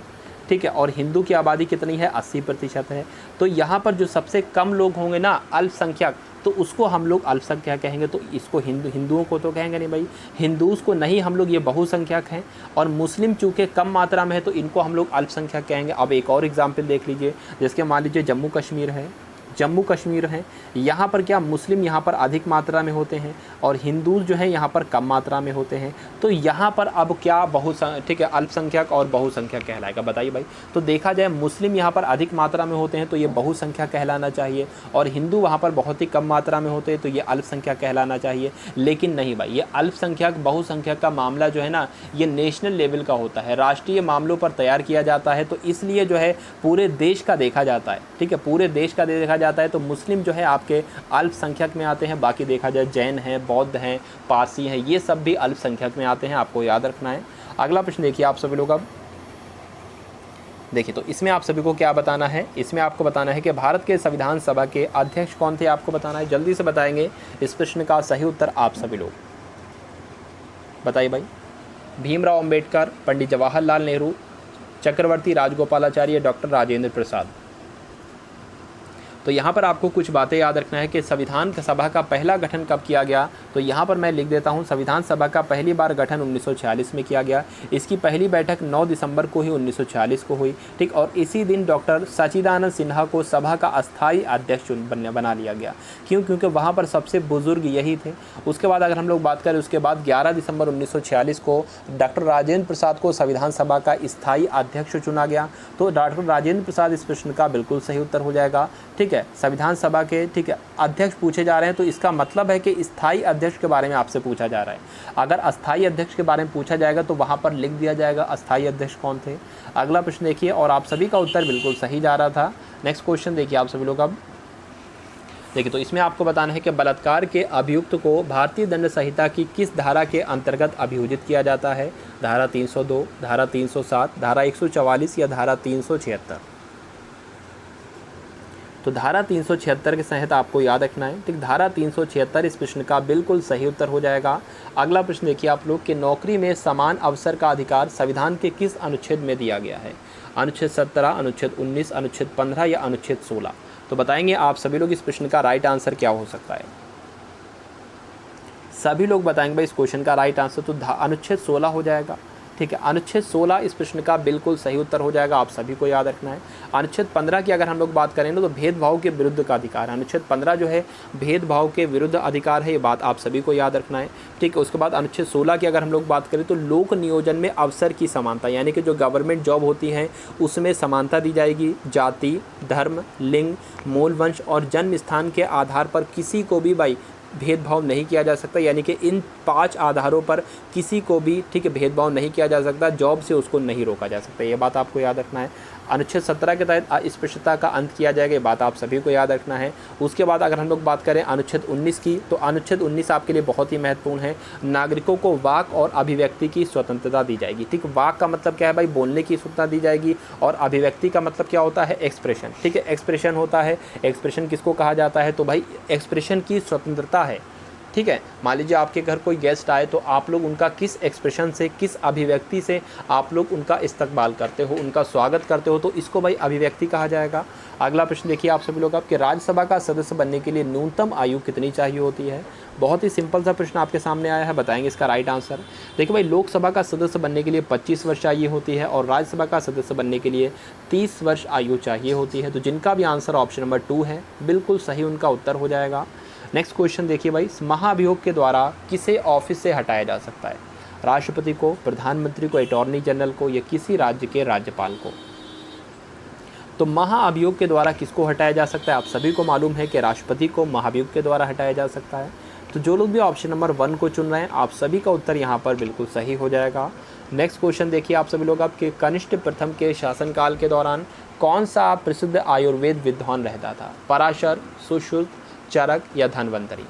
ठीक है, और हिंदू की आबादी कितनी है 80% है। तो यहाँ पर जो सबसे कम लोग होंगे ना अल्पसंख्यक, तो उसको हम लोग अल्पसंख्यक कहेंगे। तो इसको हिंदुओं को तो कहेंगे नहीं भाई, हिंदूज़ को नहीं, हम लोग ये बहुसंख्यक हैं, और मुस्लिम चूँकि कम मात्रा में है तो इनको हम लोग अल्पसंख्यक कहेंगे। अब एक और एग्जाम्पल देख लीजिए, जैसे मान लीजिए जम्मू कश्मीर है, यहाँ पर क्या मुस्लिम यहाँ पर अधिक मात्रा में होते हैं और हिंदूज़ जो है यहाँ पर कम मात्रा में होते हैं। तो यहाँ पर अब क्या ठीक है, अल्पसंख्यक और बहुसंख्यक कहलाएगा, बताइए भाई। तो देखा जाए मुस्लिम यहाँ पर अधिक मात्रा में होते हैं तो ये बहुसंख्यक कहलाना चाहिए, और हिंदू वहाँ पर बहुत ही कम मात्रा में होते हैं तो ये अल्पसंख्यक कहलाना चाहिए। लेकिन नहीं भाई, ये अल्पसंख्यक बहुसंख्यक का मामला जो है ना, ये नेशनल लेवल का होता है, राष्ट्रीय मामलों पर तैयार किया जाता है, तो इसलिए जो है पूरे देश का देखा जाता है, ठीक है, पूरे देश का देखा जाता है। तो मुस्लिम जो है आपके अल्पसंख्यक में आते हैं, बाकी देखा जाए जैन हैं, बौद्ध हैं, पारसी हैं, ये सब भी अल्पसंख्यक में आते हैं, आपको याद रखना है। अगला प्रश्न देखिए आप सभी लोग, अब देखिए, तो इसमें आप सभी को क्या बताना है, इसमें आपको बताना है कि भारत के संविधान सभा के अध्यक्ष कौन थे, आपको बताना है, जल्दी से बताएंगे इस प्रश्न का सही उत्तर आप सभी लोग बताइए भाई। भीमराव अंबेडकर, पंडित जवाहरलाल नेहरू, चक्रवर्ती राजगोपालाचारी, डॉक्टर राजेंद्र प्रसाद। तो यहाँ पर आपको कुछ बातें याद रखना है कि संविधान सभा का पहला गठन कब किया गया। तो यहाँ पर मैं लिख देता हूँ, संविधान सभा का पहली बार गठन 1946 में किया गया। इसकी पहली बैठक 9 दिसंबर को ही 1946 को हुई, ठीक। और इसी दिन डॉक्टर सच्चिदानंद सिन्हा को सभा का अस्थायी अध्यक्ष बना लिया गया। क्यों? क्योंकि वहाँ पर सबसे बुजुर्ग यही थे। उसके बाद अगर हम लोग बात करें, उसके बाद 11 दिसंबर 1946 को डॉक्टर राजेंद्र प्रसाद को संविधान सभा का स्थायी अध्यक्ष चुना गया। तो डॉक्टर राजेंद्र प्रसाद इस प्रश्न का बिल्कुल सही उत्तर हो जाएगा, ठीक है। संविधान सभा के, ठीक है, अध्यक्ष पूछे जा रहे हैं, तो इसका मतलब है कि स्थायी अध्यक्ष के बारे में आपसे पूछा जा रहा है। अगर अस्थायी अध्यक्ष के बारे में पूछा जाएगा तो वहां पर लिख दिया जाएगा अस्थायी अध्यक्ष कौन थे। अगला प्रश्न देखिए, और आप सभी का उत्तर बिल्कुल सही जा रहा था। नेक्स्ट क्वेश्चन देखिए आप सभी लोग, अब देखिए, तो इसमें आपको बताना है कि बलात्कार के अभियुक्त को भारतीय दंड संहिता की किस धारा के अंतर्गत अभियोजित किया जाता है। धारा 302, धारा 307, धारा 144 या धारा 376। तो धारा 376 के तहत आपको याद रखना है, ठीक, धारा 376 इस प्रश्न का बिल्कुल सही उत्तर हो जाएगा। अगला प्रश्न देखिए आप लोग कि नौकरी में समान अवसर का अधिकार संविधान के किस अनुच्छेद में दिया गया है। अनुच्छेद 17, अनुच्छेद 19, अनुच्छेद 15 या अनुच्छेद 16। तो बताएंगे आप सभी लोग इस प्रश्न का राइट आंसर क्या हो सकता है। सभी लोग बताएंगे भाई इस क्वेश्चन का राइट आंसर, तो अनुच्छेद 16 हो जाएगा, ठीक है। अनुच्छेद 16 इस प्रश्न का बिल्कुल सही उत्तर हो जाएगा, आप सभी को याद रखना है। अनुच्छेद 15 की अगर हम लोग बात करें ना, तो भेदभाव के विरुद्ध का अधिकार है। अनुच्छेद 15 जो है भेदभाव के विरुद्ध अधिकार है, ये बात आप सभी को याद रखना है, ठीक है। उसके बाद अनुच्छेद 16 की अगर हम लोग बात करें तो लोक नियोजन में अवसर की समानता, यानी कि जो गवर्नमेंट जॉब होती है उसमें समानता दी जाएगी। जाति, धर्म, लिंग, मूल वंश और जन्म स्थान के आधार पर किसी को भी भाई भेदभाव नहीं किया जा सकता, यानी कि इन 5 आधारों पर किसी को भी, ठीक है, भेदभाव नहीं किया जा सकता, जॉब से उसको नहीं रोका जा सकता, ये बात आपको याद रखना है। अनुच्छेद 17 के तहत अस्पृश्यता का अंत किया जाएगा, ये बात आप सभी को याद रखना है। उसके बाद अगर हम लोग बात करें अनुच्छेद 19 की, तो अनुच्छेद 19 आपके लिए बहुत ही महत्वपूर्ण है। नागरिकों को वाक और अभिव्यक्ति की स्वतंत्रता दी जाएगी, ठीक। वाक का मतलब क्या है भाई, बोलने की स्वतंत्रता दी जाएगी, और अभिव्यक्ति का मतलब क्या होता है, एक्सप्रेशन, ठीक है। एक्सप्रेशन होता है, एक्सप्रेशन किसको कहा जाता है, तो भाई एक्सप्रेशन की स्वतंत्रता है, ठीक है। मान लीजिए आपके घर कोई गेस्ट आए तो आप लोग उनका किस एक्सप्रेशन से, किस अभिव्यक्ति से आप लोग उनका इस्तकबाल करते हो, उनका स्वागत करते हो, तो इसको भाई अभिव्यक्ति कहा जाएगा। अगला प्रश्न देखिए आप सभी लोग, आपके राज्यसभा का सदस्य बनने के लिए न्यूनतम आयु कितनी चाहिए होती है। बहुत ही सिंपल सा प्रश्न आपके सामने आया है, बताएंगे इसका राइट आंसर। देखिए भाई, लोकसभा का सदस्य बनने के लिए 25 वर्ष आयु होती है और राज्यसभा का सदस्य बनने के लिए 30 वर्ष आयु चाहिए होती है। तो जिनका भी आंसर ऑप्शन नंबर 2 है, बिल्कुल सही उनका उत्तर हो जाएगा। नेक्स्ट क्वेश्चन देखिए भाई, महाभियोग के द्वारा किसे ऑफिस से हटाया जा सकता है। राष्ट्रपति को, प्रधानमंत्री को, अटॉर्नी जनरल को या किसी राज्य के राज्यपाल को। तो महाअभियोग के द्वारा किसको हटाया जा सकता है? आप सभी को मालूम है कि राष्ट्रपति को महाभियोग के द्वारा हटाया जा सकता है। तो जो लोग भी ऑप्शन नंबर 1 को चुन रहे हैं, आप सभी का उत्तर यहाँ पर बिल्कुल सही हो जाएगा। नेक्स्ट क्वेश्चन देखिए आप सभी लोग, आपके कनिष्ठ प्रथम के शासनकाल के दौरान कौन सा प्रसिद्ध आयुर्वेद विद्वान रहता था? पराशर, सुश्रुत, चरक या धन्वंतरी?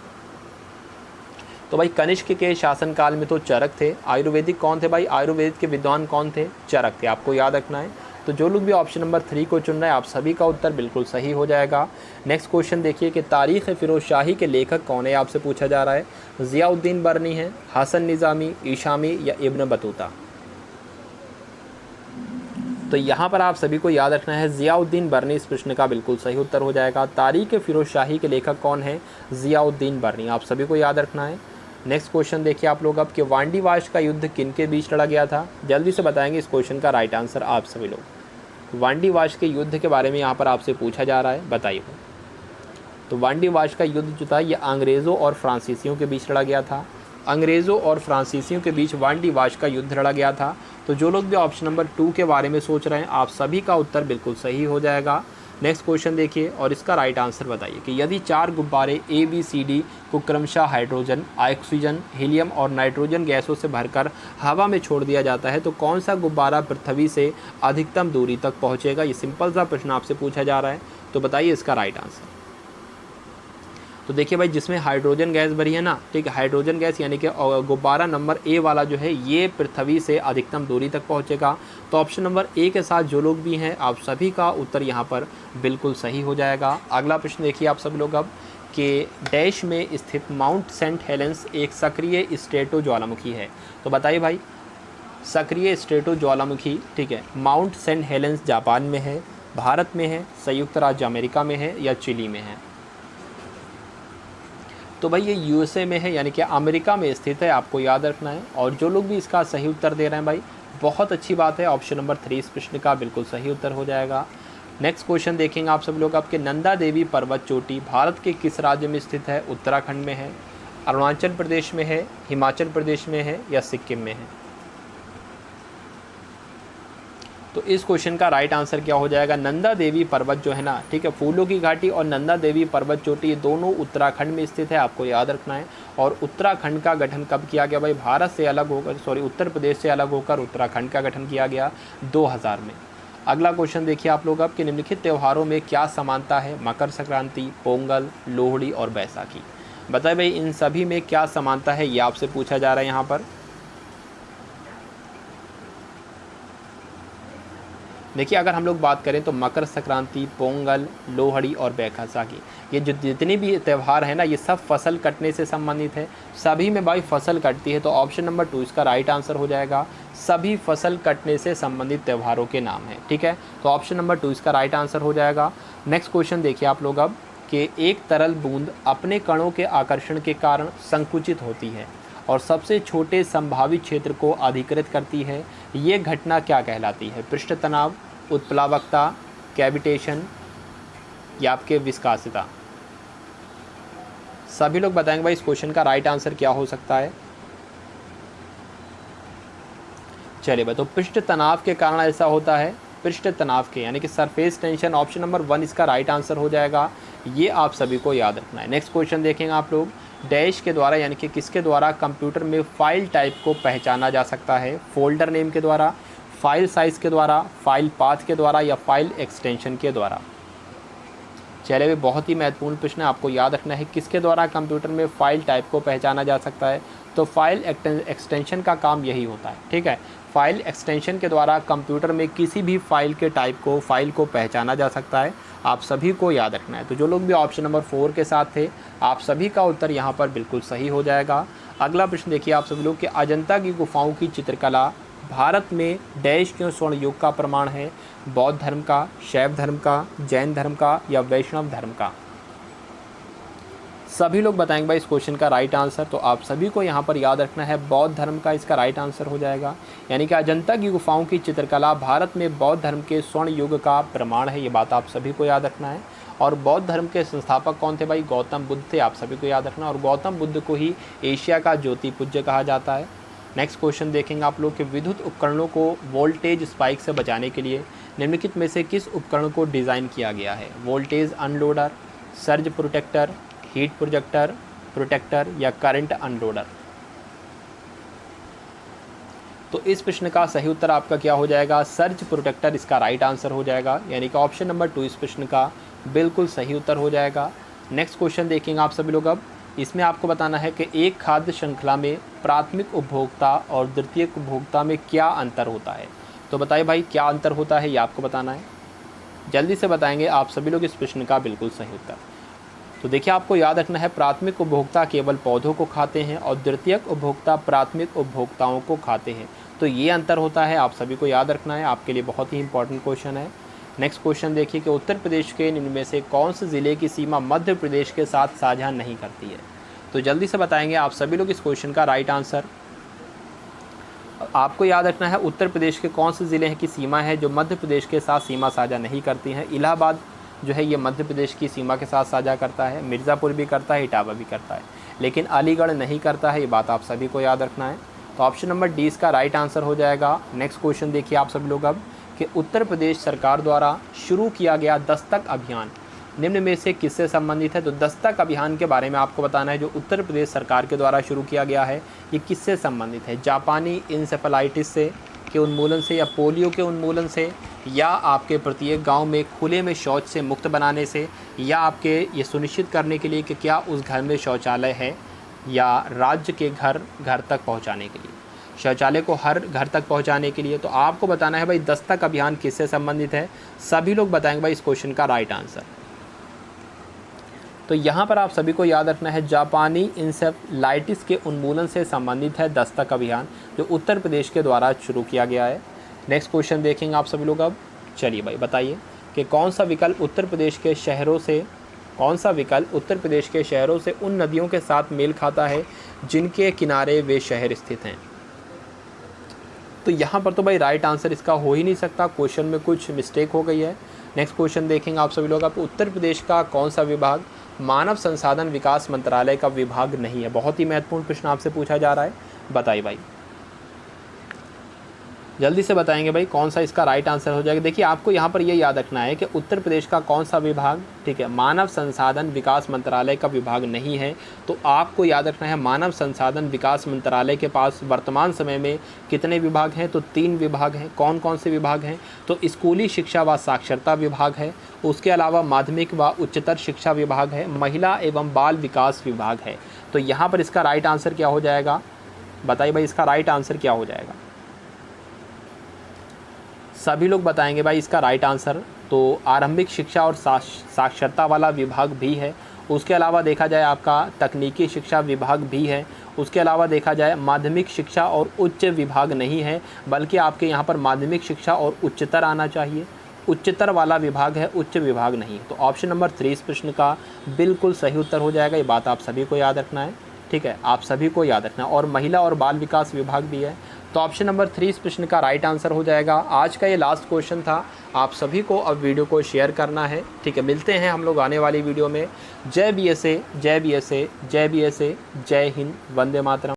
तो भाई कनिष्क के शासनकाल में तो चरक थे। आयुर्वेदिक कौन थे भाई? आयुर्वेद के विद्वान कौन थे? चरक थे। आपको याद रखना है। तो जो लोग भी ऑप्शन नंबर 3 को चुन रहे हैं, आप सभी का उत्तर बिल्कुल सही हो जाएगा। नेक्स्ट क्वेश्चन देखिए कि तारीख़ फिरोज शाही के लेखक कौन है? आपसे पूछा जा रहा है। ज़ियाउद्दीन बरनी है, हसन निज़ामी, ईशामी या इब्न बतूता? तो यहाँ पर आप सभी को याद रखना है ज़ियाउद्दीन बरनी इस प्रश्न का बिल्कुल सही उत्तर हो जाएगा। तारीख़ फिरोज शाही के लेखक कौन है? ज़ियाउद्दीन बरनी। आप सभी को याद रखना है। नेक्स्ट क्वेश्चन देखिए आप लोग, अब कि वांडीवाश का युद्ध किन के बीच लड़ा गया था? जल्दी से बताएंगे इस क्वेश्चन का राइट आंसर आप सभी लोग। वांडीवाश के युद्ध के बारे में यहाँ पर आपसे पूछा जा रहा है, बताइए। तो वांडीवाश का युद्ध जो था ये अंग्रेज़ों और फ्रांसीसियों के बीच लड़ा गया था। अंग्रेज़ों और फ्रांसीसियों के बीच वांडीवाश का युद्ध लड़ा गया था। तो जो लोग भी ऑप्शन नंबर 2 के बारे में सोच रहे हैं, आप सभी का उत्तर बिल्कुल सही हो जाएगा। नेक्स्ट क्वेश्चन देखिए और इसका राइट आंसर बताइए कि यदि 4 गुब्बारे ABCD को क्रमशः हाइड्रोजन, ऑक्सीजन, हीलियम और नाइट्रोजन गैसों से भरकर हवा में छोड़ दिया जाता है तो कौन सा गुब्बारा पृथ्वी से अधिकतम दूरी तक पहुंचेगा? ये सिंपल सा प्रश्न आपसे पूछा जा रहा है, तो बताइए इसका राइट आंसर। तो देखिए भाई, जिसमें हाइड्रोजन गैस भरी है ना, ठीक है, हाइड्रोजन गैस यानी कि गुब्बारा नंबर A वाला जो है ये पृथ्वी से अधिकतम दूरी तक पहुंचेगा। तो ऑप्शन नंबर A के साथ जो लोग भी हैं, आप सभी का उत्तर यहाँ पर बिल्कुल सही हो जाएगा। अगला प्रश्न देखिए आप सभी लोग, अब कि डैश में स्थित माउंट सेंट हेलेंस एक सक्रिय स्ट्रेटो ज्वालामुखी है। तो बताइए भाई, सक्रिय स्ट्रेटो ज्वालामुखी, ठीक है, माउंट सेंट हेलेंस जापान में है, भारत में है, संयुक्त राज्य अमेरिका में है या चिली में है? तो भाई ये USA में है, यानी कि अमेरिका में स्थित है, आपको याद रखना है। और जो लोग भी इसका सही उत्तर दे रहे हैं भाई, बहुत अच्छी बात है, ऑप्शन नंबर 3 इस प्रश्न का बिल्कुल सही उत्तर हो जाएगा। नेक्स्ट क्वेश्चन देखेंगे आप सब लोग, आपके नंदा देवी पर्वत चोटी भारत के किस राज्य में स्थित है? उत्तराखंड में है, अरुणाचल प्रदेश में है, हिमाचल प्रदेश में है या सिक्किम में है? तो इस क्वेश्चन का राइट आंसर क्या हो जाएगा? नंदा देवी पर्वत जो है ना, ठीक है, फूलों की घाटी और नंदा देवी पर्वत चोटी, ये दोनों उत्तराखंड में स्थित है, आपको याद रखना है। और उत्तराखंड का गठन कब किया गया भाई? भारत से अलग होकर, उत्तर प्रदेश से अलग होकर उत्तराखंड का गठन किया गया 2000 में। अगला क्वेश्चन देखिए आप लोग, अब कि निम्नलिखित त्योहारों में क्या समानता है? मकर संक्रांति, पोंगल, लोहड़ी और बैसाखी। बताए भाई इन सभी में क्या समानता है, ये आपसे पूछा जा रहा है यहाँ पर। देखिए अगर हम लोग बात करें तो मकर संक्रांति, पोंगल, लोहड़ी और बैसाखी, ये जो जितने भी त्यौहार हैं ना, ये सब फसल कटने से संबंधित है। सभी में भाई फसल कटती है, तो ऑप्शन नंबर 2 इसका राइट आंसर हो जाएगा। सभी फसल कटने से संबंधित त्योहारों के नाम हैं, ठीक है, तो ऑप्शन नंबर 2 इसका राइट आंसर हो जाएगा। नेक्स्ट क्वेश्चन देखिए आप लोग, अब कि एक तरल बूंद अपने कणों के आकर्षण के कारण संकुचित होती है और सबसे छोटे संभावित क्षेत्र को अधिकृत करती है, ये घटना क्या कहलाती है? पृष्ठ तनाव, उत्प्लावकता, कैविटेशन या आपके विस्कासिता? सभी लोग बताएंगे भाई इस क्वेश्चन का राइट आंसर क्या हो सकता है। चलिए भाई, तो पृष्ठ तनाव के कारण ऐसा होता है, पृष्ठ तनाव के यानी कि सरफेस टेंशन, ऑप्शन नंबर 1 इसका राइट आंसर हो जाएगा। ये आप सभी को याद रखना है। नेक्स्ट क्वेश्चन देखेंगे आप लोग, डैश के द्वारा यानी कि किसके द्वारा कंप्यूटर में फाइल टाइप को पहचाना जा सकता है? फोल्डर नेम के द्वारा, फाइल साइज़ के द्वारा, फाइल पाथ के द्वारा या फाइल एक्सटेंशन के द्वारा? चलिए, बहुत ही महत्वपूर्ण प्रश्न है, आपको याद रखना है किसके द्वारा कंप्यूटर में फाइल टाइप को पहचाना जा सकता है? तो फाइल एक्सटेंशन का काम यही होता है, ठीक है, फाइल एक्सटेंशन के द्वारा कंप्यूटर में किसी भी फाइल के टाइप को, फाइल को पहचाना जा सकता है, आप सभी को याद रखना है। तो जो लोग भी ऑप्शन नंबर 4 के साथ थे, आप सभी का उत्तर यहाँ पर बिल्कुल सही हो जाएगा। अगला प्रश्न देखिए आप सभी लोग कि अजंता की गुफाओं की चित्रकला भारत में डैश क्यों स्वर्ण युग का प्रमाण है? बौद्ध धर्म का, शैव धर्म का, जैन धर्म का या वैष्णव धर्म का? सभी लोग बताएंगे भाई इस क्वेश्चन का राइट आंसर, तो आप सभी को यहाँ पर याद रखना है बौद्ध धर्म का इसका राइट आंसर हो जाएगा। यानी कि अजंता की गुफाओं की चित्रकला भारत में बौद्ध धर्म के स्वर्ण युग का प्रमाण है, ये बात आप सभी को याद रखना है। और बौद्ध धर्म के संस्थापक कौन थे भाई? गौतम बुद्ध थे, आप सभी को याद रखना। और गौतम बुद्ध को ही एशिया का ज्योति पूज्य कहा जाता है। नेक्स्ट क्वेश्चन देखेंगे आप लोग कि विद्युत उपकरणों को वोल्टेज स्पाइक से बचाने के लिए निम्नलिखित में से किस उपकरण को डिज़ाइन किया गया है? Voltage unloader, surge protector, heat protector या करंट अनलोडर। तो इस प्रश्न का सही उत्तर आपका क्या हो जाएगा? सर्ज प्रोटेक्टर इसका राइट आंसर हो जाएगा, यानी कि ऑप्शन नंबर 2 इस प्रश्न का बिल्कुल सही उत्तर हो जाएगा। नेक्स्ट क्वेश्चन देखेंगे आप सभी लोग। अब इसमें आपको बताना है कि एक खाद्य श्रृंखला में प्राथमिक उपभोक्ता और द्वितीयक उपभोक्ता में क्या अंतर होता है? तो बताइए भाई क्या अंतर होता है, ये आपको बताना है। जल्दी से बताएंगे आप सभी लोग इस प्रश्न का बिल्कुल सही उत्तर। तो देखिए आपको याद रखना है, प्राथमिक उपभोक्ता केवल पौधों को खाते हैं और द्वितीयक उपभोक्ता प्राथमिक उपभोक्ताओं को खाते हैं। तो ये अंतर होता है, आप सभी को याद रखना है, आपके लिए बहुत ही इंपॉर्टेंट क्वेश्चन है। नेक्स्ट क्वेश्चन देखिए कि उत्तर प्रदेश के निम्न में से कौन से ज़िले की सीमा मध्य प्रदेश के साथ साझा नहीं करती है? तो जल्दी से बताएंगे आप सभी लोग इस क्वेश्चन का राइट आंसर। आपको याद रखना है उत्तर प्रदेश के कौन से ज़िले हैं की सीमा है जो मध्य प्रदेश के साथ सीमा साझा नहीं करती हैं। इलाहाबाद जो है ये मध्य प्रदेश की सीमा के साथ साझा करता है, मिर्ज़ापुर भी करता है, इटावा भी करता है, लेकिन अलीगढ़ नहीं करता है। ये बात आप सभी को याद रखना है। तो ऑप्शन नंबर डी इसका राइट आंसर हो जाएगा। नेक्स्ट क्वेश्चन देखिए आप सभी लोग अब कि उत्तर प्रदेश सरकार द्वारा शुरू किया गया दस्तक अभियान निम्न में से किससे संबंधित है? तो दस्तक अभियान के बारे में आपको बताना है, जो उत्तर प्रदेश सरकार के द्वारा शुरू किया गया है ये किससे संबंधित है? जापानी इंसेफेलाइटिस से के उन्मूलन से, या पोलियो के उन्मूलन से, या आपके प्रत्येक गांव में खुले में शौच से मुक्त बनाने से, या आपके ये सुनिश्चित करने के लिए कि क्या उस घर में शौचालय है, या राज्य के घर घर तक पहुंचाने के लिए, शौचालय को हर घर तक पहुंचाने के लिए। तो आपको बताना है भाई दस्तक अभियान किससे संबंधित है। सभी लोग बताएंगे भाई इस क्वेश्चन का राइट आंसर। तो यहाँ पर आप सभी को याद रखना है जापानी इंसेफेलाइटिस के उन्मूलन से संबंधित है दस्तक अभियान, जो उत्तर प्रदेश के द्वारा शुरू किया गया है। नेक्स्ट क्वेश्चन देखेंगे आप सभी लोग अब। चलिए भाई बताइए कि कौन सा विकल्प उत्तर प्रदेश के शहरों से उन नदियों के साथ मेल खाता है जिनके किनारे वे शहर स्थित हैं? तो यहाँ पर तो भाई राइट आंसर इसका हो ही नहीं सकता, क्वेश्चन में कुछ मिस्टेक हो गई है। नेक्स्ट क्वेश्चन देखेंगे आप सभी लोग। आप उत्तर प्रदेश का कौन सा विभाग मानव संसाधन विकास मंत्रालय का विभाग नहीं है? बहुत ही महत्वपूर्ण प्रश्न आपसे पूछा जा रहा है, बताइए भाई जल्दी से बताएंगे भाई कौन सा इसका राइट आंसर हो जाएगा। देखिए आपको यहाँ पर ये याद रखना है कि उत्तर प्रदेश का कौन सा विभाग, ठीक है, मानव संसाधन विकास मंत्रालय का विभाग नहीं है। तो आपको याद रखना है मानव संसाधन विकास मंत्रालय के पास वर्तमान समय में कितने विभाग हैं? तो 3 विभाग हैं। कौन कौन से विभाग हैं? तो स्कूली शिक्षा व साक्षरता विभाग है, उसके अलावा माध्यमिक व उच्चतर शिक्षा विभाग है, महिला एवं बाल विकास विभाग है। तो यहाँ पर इसका राइट आंसर क्या हो जाएगा? बताइए भाई इसका राइट आंसर क्या हो जाएगा? सभी लोग बताएंगे भाई इसका राइट आंसर। तो आरंभिक शिक्षा और साक्षरता वाला विभाग भी है, उसके अलावा देखा जाए आपका तकनीकी शिक्षा विभाग भी है, उसके अलावा देखा जाए माध्यमिक शिक्षा और उच्च विभाग नहीं है, बल्कि आपके यहाँ पर माध्यमिक शिक्षा और उच्चतर आना चाहिए, उच्चतर वाला विभाग है, उच्च विभाग नहीं। तो ऑप्शन नंबर 3 इस प्रश्न का बिल्कुल सही उत्तर हो जाएगा। ये बात आप सभी को याद रखना है, ठीक है, आप सभी को याद रखना है। और महिला और बाल विकास विभाग भी है। तो ऑप्शन नंबर 3 इस प्रश्न का राइट आंसर हो जाएगा। आज का ये लास्ट क्वेश्चन था। आप सभी को अब वीडियो को शेयर करना है, ठीक है। मिलते हैं हम लोग आने वाली वीडियो में। जय BSA, जय BSA, जय BSA, जय हिंद, वंदे मातरम।